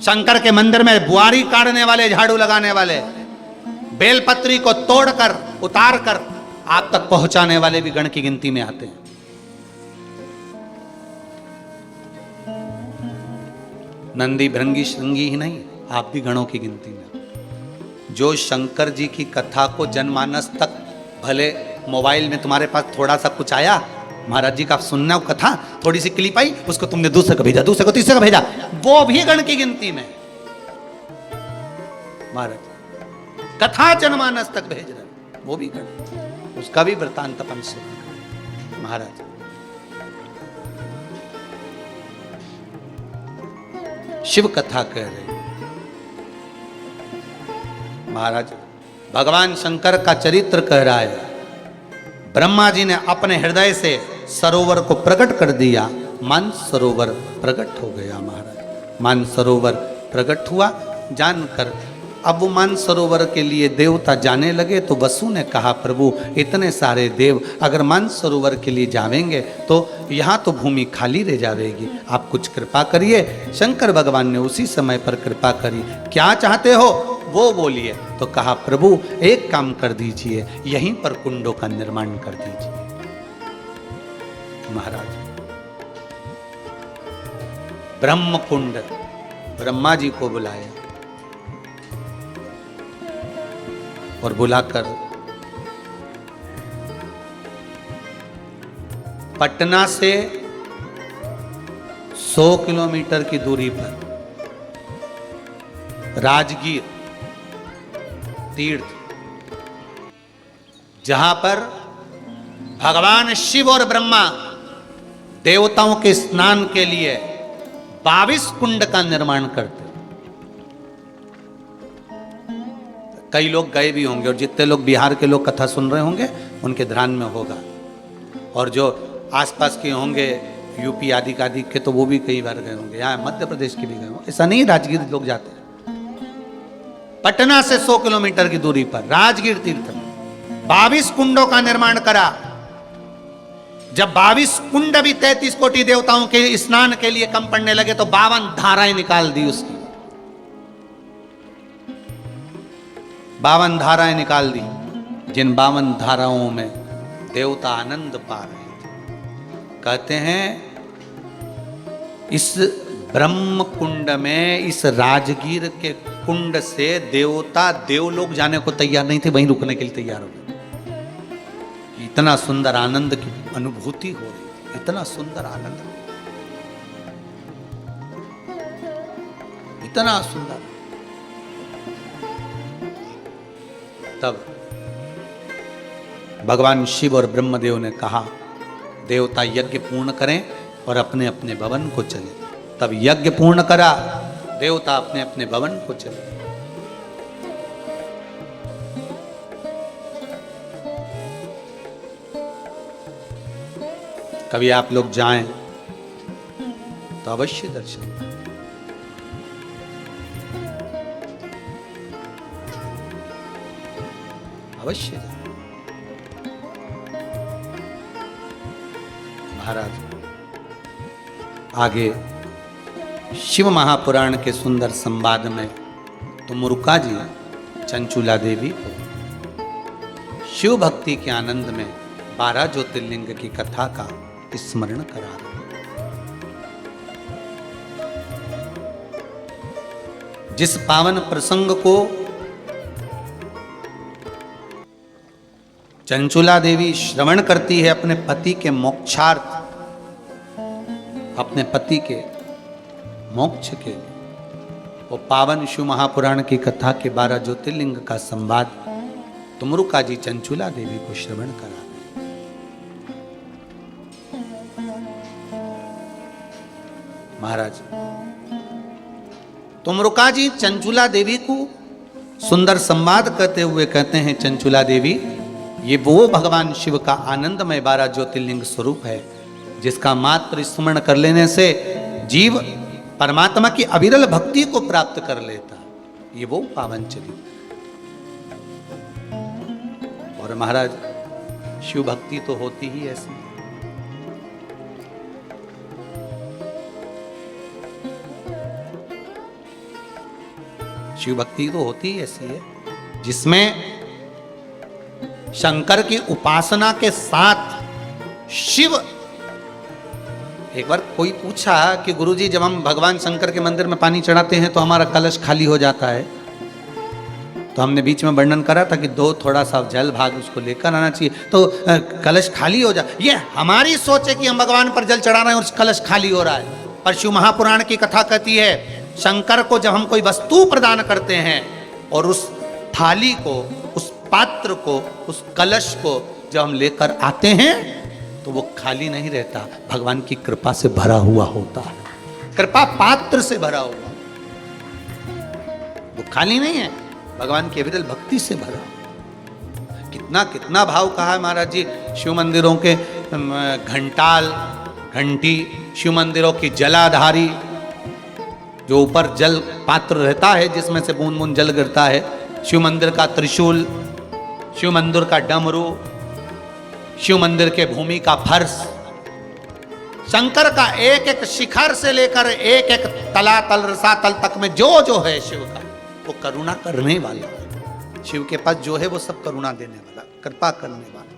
शंकर के मंदिर में बुआरी काटने वाले, झाड़ू लगाने वाले, बेलपत्री को तोड़कर उतार कर आप तक पहुंचाने वाले भी गण की गिनती में आते हैं। नंदी भृंगी श्रृंगी ही नहीं, आप भी गणों की गिनती में। जो शंकर जी की कथा को जनमानस तक, भले मोबाइल में तुम्हारे पास थोड़ा सा कुछ आया, महाराज जी का सुनना कथा, थोड़ी सी क्लिप आई, उसको तुमने दूसरे को भेजा, दूसरे को तीसरे को भेजा, वो भी गण की गिनती में। महाराज कथा जनमानस तक भेज रहे, वो भी गण, उसका भी वृतांत अपन सुन। महाराज शिव कथा कह रहे, महाराज भगवान शंकर का चरित्र कह रहा है। ब्रह्मा जी ने अपने हृदय से सरोवर को प्रकट कर दिया, मानसरोवर प्रकट हो गया। महाराज मानसरोवर प्रकट हुआ जानकर, अब वो मानसरोवर के लिए देवता जाने लगे। तो वसु ने कहा, प्रभु इतने सारे देव अगर मानसरोवर के लिए जावेंगे तो यहाँ तो भूमि खाली रह जाएगी, आप कुछ कृपा करिए। शंकर भगवान ने उसी समय पर कृपा करी। क्या चाहते हो वो बोलिए। तो कहा, प्रभु एक काम कर दीजिए, यहीं पर कुंडों का निर्माण कर दीजिए। महाराज ब्रह्म कुंड, ब्रह्मा जी को बुलाया और बुलाकर पटना से 100 किलोमीटर की दूरी पर राजगीर तीर्थ, जहां पर भगवान शिव और ब्रह्मा देवताओं के स्नान के लिए 22 कुंड का निर्माण करते। कई लोग गए भी होंगे और जितने लोग बिहार के लोग कथा सुन रहे होंगे उनके ध्यान में होगा, और जो आसपास के होंगे यूपी आदि के तो वो भी कई बार गए होंगे, यहाँ मध्य प्रदेश के भी गए होंगे। ऐसा नहीं राजगीर लोग जाते हैं। पटना से 100 किलोमीटर की दूरी पर राजगीर तीर्थ में 22 कुंडों का निर्माण करा। जब 22 कुंड भी 33 कोटि देवताओं के स्नान के लिए कम पड़ने लगे तो 52 धाराएं निकाल दी उसकी, 52 धाराएं निकाल दी, जिन 52 धाराओं में देवता आनंद पा रहे थे। कहते हैं इस ब्रह्म कुंड में, इस राजगीर के कुंड से देवता देवलोक जाने को तैयार नहीं थे, वहीं रुकने के लिए तैयार हो गए। इतना सुंदर आनंद की अनुभूति हो रही थी, इतना सुंदर आनंद, इतना सुंदर। तब भगवान शिव और ब्रह्मदेव ने कहा देवता यज्ञ पूर्ण करें और अपने अपने भवन को चले। तब यज्ञ पूर्ण करा, देवता अपने अपने भवन को चले। कभी आप लोग जाएं तो अवश्य दर्शन, अवश्य जाएं। महाराज आगे शिव महापुराण के सुंदर संवाद में तुमुरुका जी चंचुला देवी को शिव भक्ति के आनंद में 12 ज्योतिर्लिंग की कथा का स्मरण करा रहे। जिस पावन प्रसंग को चंचुला देवी श्रवण करती है अपने पति के मोक्षार्थ, अपने पति के मोक्ष के लिए, वो पावन शिव महापुराण की कथा के 12 ज्योतिर्लिंग का संवाद तुमुरुका जी चंचुला देवी को श्रवण करा। महाराज तुमुरुका जी चंचुला देवी को सुंदर संवाद करते हुए कहते हैं, चंचुला देवी ये वो भगवान शिव का आनंदमय 12 ज्योतिर्लिंग स्वरूप है जिसका मात्र स्मरण कर लेने से जीव परमात्मा की अविरल भक्ति को प्राप्त कर लेता। ये वो पावन चरित्र। और महाराज शिव भक्ति तो होती ही ऐसी, शिव भक्ति तो होती ही ऐसी है जिसमें शंकर की उपासना के साथ शिव। एक बार कोई पूछा कि गुरुजी जब हम भगवान शंकर के मंदिर में पानी चढ़ाते हैं तो हमारा कलश खाली हो जाता है, तो हमने बीच में वर्णन करा था कि 2 थोड़ा सा जल भाग उसको लेकर आना चाहिए तो कलश खाली हो जाए। ये हमारी सोच है कि हम भगवान पर जल चढ़ा रहे हैं और कलश खाली हो रहा है, पर शिव महापुराण की कथा कहती है शंकर को जब हम कोई वस्तु प्रदान करते हैं और उस थाली को, उस पात्र को, उस कलश को जब हम लेकर आते हैं तो वो खाली नहीं रहता, भगवान की कृपा से भरा हुआ होता है, कृपा पात्र से भरा हुआ, वो खाली नहीं है, भगवान की विरल भक्ति से भरा। कितना कितना भाव कहा है महाराज जी। शिव मंदिरों के घंटाल, घंटी, शिव मंदिरों की जलाधारी, जो ऊपर जल पात्र रहता है जिसमें से बूंद बूंद जल गिरता है, शिव मंदिर का त्रिशूल, शिव मंदिर का डमरू, शिव मंदिर के भूमि का फर्श, शंकर का एक एक शिखर से लेकर एक एक तलातल रसातल तक में जो जो है शिव का, वो करुणा करने वाला है। शिव के पास जो है वो सब करुणा देने वाला, कृपा करने वाला,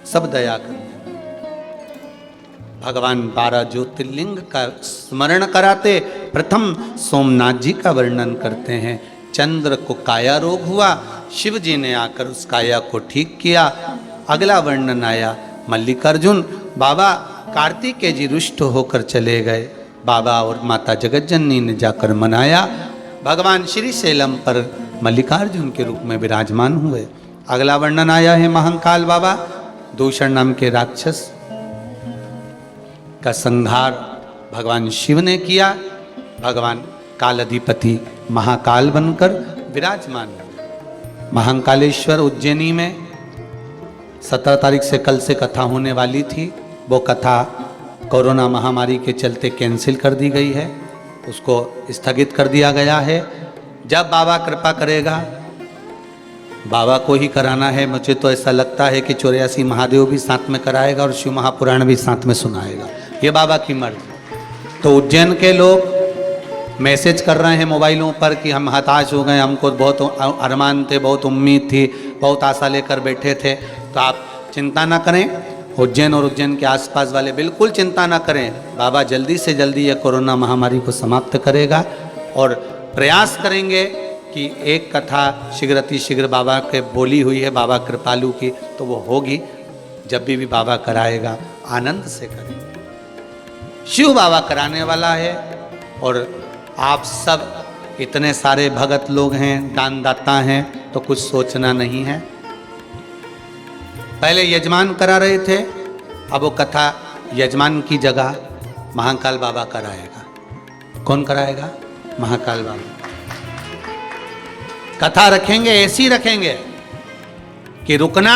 सब दया करने। भगवान 12 ज्योतिर्लिंग का स्मरण कराते प्रथम सोमनाथ जी का वर्णन करते हैं। चंद्र को काया रोग हुआ, शिव जी ने आकर उस काया को ठीक किया, अगला वर्णन आया मल्लिकार्जुन। बाबा कार्तिकेय जी रुष्ट होकर चले गए। बाबा और माता जगज्जननी ने जाकर मनाया। भगवान श्री शैलम पर मल्लिकार्जुन के रूप में विराजमान हुए। अगला वर्णन आया है महाकाल बाबा। दूषण नाम के राक्षस का संहार भगवान शिव ने किया। भगवान कालाधिपति महाकाल बनकर विराजमान हुए। महाकालेश्वर उज्जैनी में 17 तारीख से कल से कथा होने वाली थी। वो कथा कोरोना महामारी के चलते कैंसिल कर दी गई है, उसको स्थगित कर दिया गया है। जब बाबा कृपा करेगा, बाबा को ही कराना है। मुझे तो ऐसा लगता है कि 84 महादेव भी साथ में कराएगा और शिव महापुराण भी साथ में सुनाएगा, ये बाबा की मर्जी। तो उज्जैन के लोग मैसेज कर रहे हैं मोबाइलों पर कि हम हताश हो गए, हमको बहुत अरमान थे, बहुत उम्मीद थी, बहुत आशा लेकर बैठे थे। तो आप चिंता ना करें, उज्जैन और उज्जैन के आसपास वाले बिल्कुल चिंता ना करें। बाबा जल्दी से जल्दी यह कोरोना महामारी को समाप्त करेगा और प्रयास करेंगे कि एक कथा शीघ्र बाबा के बोली हुई है बाबा कृपालु की, तो वो होगी। जब भी बाबा कराएगा आनंद से करेंगे। शिव बाबा कराने वाला है और आप सब इतने सारे भगत लोग हैं, दानदाता हैं, तो कुछ सोचना नहीं है। पहले यजमान करा रहे थे, अब वो कथा यजमान की जगह महाकाल बाबा कराएगा। कौन कराएगा? महाकाल बाबा। कथा रखेंगे, ऐसी रखेंगे कि रुकना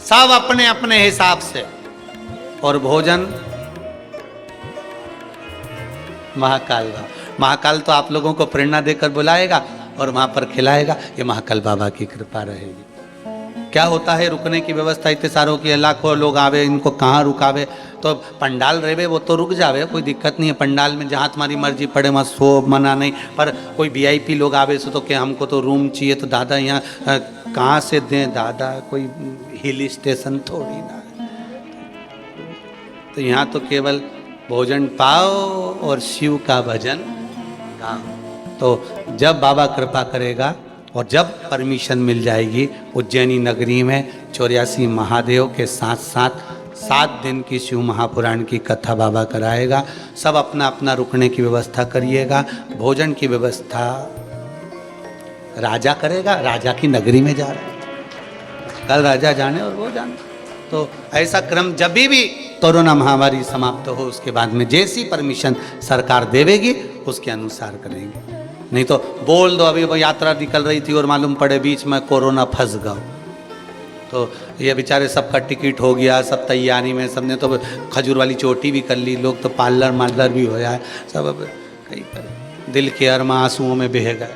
सब अपने अपने हिसाब से, और भोजन महाकाल बाबा। महाकाल तो आप लोगों को प्रेरणा देकर बुलाएगा और वहां पर खिलाएगा। ये महाकाल बाबा की कृपा रहेगी। क्या होता है, रुकने की व्यवस्था इतने सारों की, लाखों लोग आवे, इनको कहाँ रुकावे। तो पंडाल रहे वो तो रुक जावे, कोई दिक्कत नहीं है। पंडाल में जहाँ तुम्हारी मर्जी पड़े वहाँ सो, मना नहीं। पर कोई वीआईपी लोग आवे सो तो क्या हमको तो रूम चाहिए, तो दादा यहाँ कहाँ से दें दादा, कोई हिल स्टेशन थोड़ी ना। तो यहाँ तो केवल भोजन पाओ और शिव का भजन गाओ। तो जब बाबा कृपा करेगा और जब परमिशन मिल जाएगी, उज्जैनी नगरी में 84 महादेव के साथ साथ 7 दिन की शिव महापुराण की कथा बाबा कराएगा। सब अपना अपना रुकने की व्यवस्था करिएगा। भोजन की व्यवस्था राजा करेगा, राजा की नगरी में जा रहा है, कल राजा जाने और वो जाने। तो ऐसा क्रम जब भी कोरोना महामारी समाप्त हो उसके बाद में जैसी परमिशन सरकार देवेगी उसके अनुसार करेंगे। नहीं तो बोल दो अभी वो यात्रा निकल रही थी और मालूम पड़े बीच में कोरोना फंस गया, तो ये बेचारे सबका टिकट हो गया, सब तैयारी में, सबने तो खजूर वाली चोटी भी कर ली, लोग तो पार्लर मार्लर भी हो जाए, सब अब कहीं पर दिल के अरमा आंसुओं में बह गए।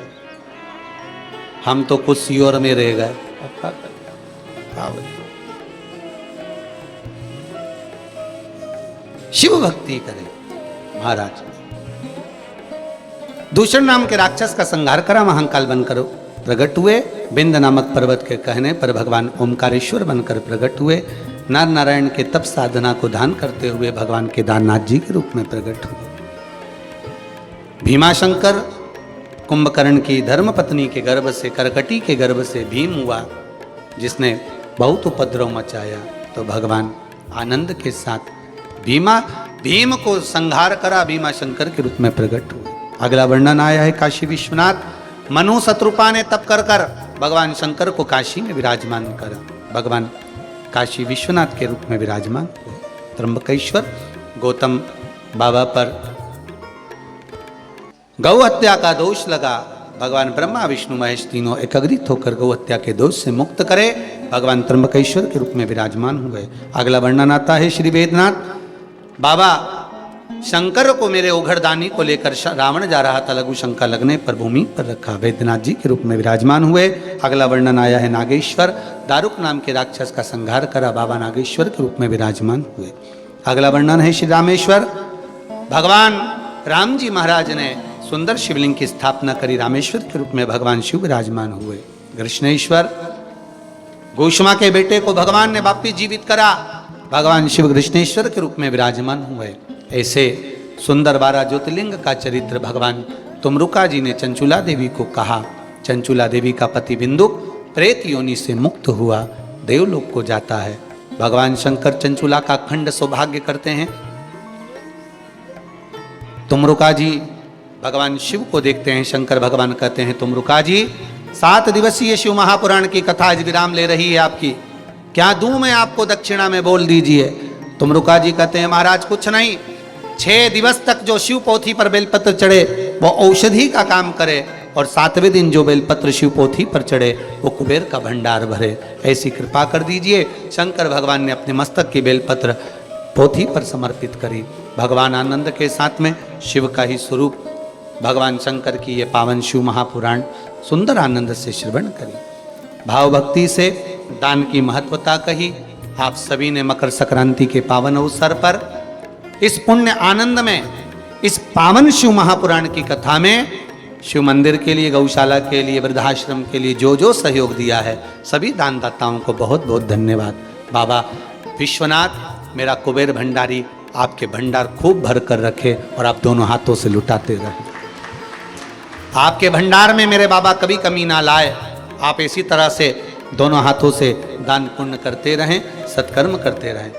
हम तो कुछ सियोर में रह गए। शिव भक्ति करें महाराज। दूषण नाम के राक्षस का संहार करा, महाकाल बनकर प्रकट हुए। बिंद नामक पर्वत के कहने पर भगवान ओमकारेश्वर बनकर प्रकट हुए। नर नारायण के तप साधना को दान करते हुए भगवान केदारनाथ जी के रूप में प्रकट हुए। भीमाशंकर कुंभकर्ण की धर्म पत्नी के गर्भ से, करकटी के गर्भ से भीम हुआ, जिसने बहुत उपद्रव मचाया। तो भगवान आनंद के साथ भीम को संहार करा, भीमाशंकर के रूप में प्रकट हुए। अगला वर्णन आया है काशी विश्वनाथ। मनु शत्रुपा ने तप कर कर भगवान शंकर को काशी में विराजमान करा। भगवान काशी विश्वनाथ के रूप में विराजमान हुए। त्र्यंबकेश्वर गौतम बाबा पर गौ हत्या का दोष लगा, भगवान ब्रह्मा विष्णु महेश तीनों एकाग्रित होकर गौ हत्या के दोष से मुक्त करे, भगवान त्र्यंबकेश्वर के रूप में विराजमान हुए। अगला वर्णन आता है श्री वेदनाथ। बाबा शंकर को मेरे ओघरदानी को लेकर रावण जा रहा था, लघु शंका लगने पर भूमि पर रखा, वैद्यनाथ जी के रूप में विराजमान हुए। अगला वर्णन आया है नागेश्वर। दारुक नाम के राक्षस का संहार करा, बाबा नागेश्वर के रूप में विराजमान हुए। अगला वर्णन है श्री रामेश्वर। भगवान राम जी महाराज ने सुंदर शिवलिंग की स्थापना करी, रामेश्वर के रूप में भगवान शिव विराजमान हुए। कृष्णेश्वर गोष्मा के बेटे को भगवान ने वापिस जीवित करा, भगवान शिव कृष्णेश्वर के रूप में विराजमान हुए। ऐसे सुंदर 12 ज्योतिर्लिंग का चरित्र भगवान तुमरुका जी ने चंचुला देवी को कहा। चंचुला देवी का पति बिंदु प्रेत योनि से मुक्त हुआ, देवलोक को जाता है। भगवान शंकर चंचुला का अखंड सौभाग्य करते हैं। तुमरुका जी भगवान शिव को देखते हैं। शंकर भगवान कहते हैं तुमरुका जी 7 दिवसीय शिव महापुराण की कथा आज विराम ले रही है आपकी, क्या दूं मैं आपको दक्षिणा में, बोल दीजिए। तुमरुका जी कहते हैं महाराज कुछ नहीं, 6 दिवस तक जो शिव पोथी पर बेलपत्र चढ़े वो औषधि का काम करे, और 7वें दिन जो बेलपत्र शिव पोथी पर चढ़े वो कुबेर का भंडार भरे, ऐसी कृपा कर दीजिए। शंकर भगवान ने अपने मस्तक की बेलपत्र पोथी पर समर्पित करी। भगवान आनंद के साथ में शिव का ही स्वरूप भगवान शंकर की ये पावन शिव महापुराण सुंदर आनंद से श्रवण करी। भाव भक्ति से दान की महत्वता कही। आप सभी ने मकर संक्रांति के पावन अवसर पर इस पुण्य आनंद में, इस पावन शिव महापुराण की कथा में शिव मंदिर के लिए, गौशाला के लिए, वृद्धाश्रम के लिए जो जो सहयोग दिया है सभी दानदाताओं को बहुत बहुत धन्यवाद। बाबा विश्वनाथ मेरा कुबेर भंडारी आपके भंडार खूब भर कर रखे और आप दोनों हाथों से लुटाते रहें। आपके भंडार में मेरे बाबा कभी कमी ना लाए। आप इसी तरह से दोनों हाथों से दान पुण्य करते रहें, सत्कर्म करते रहें।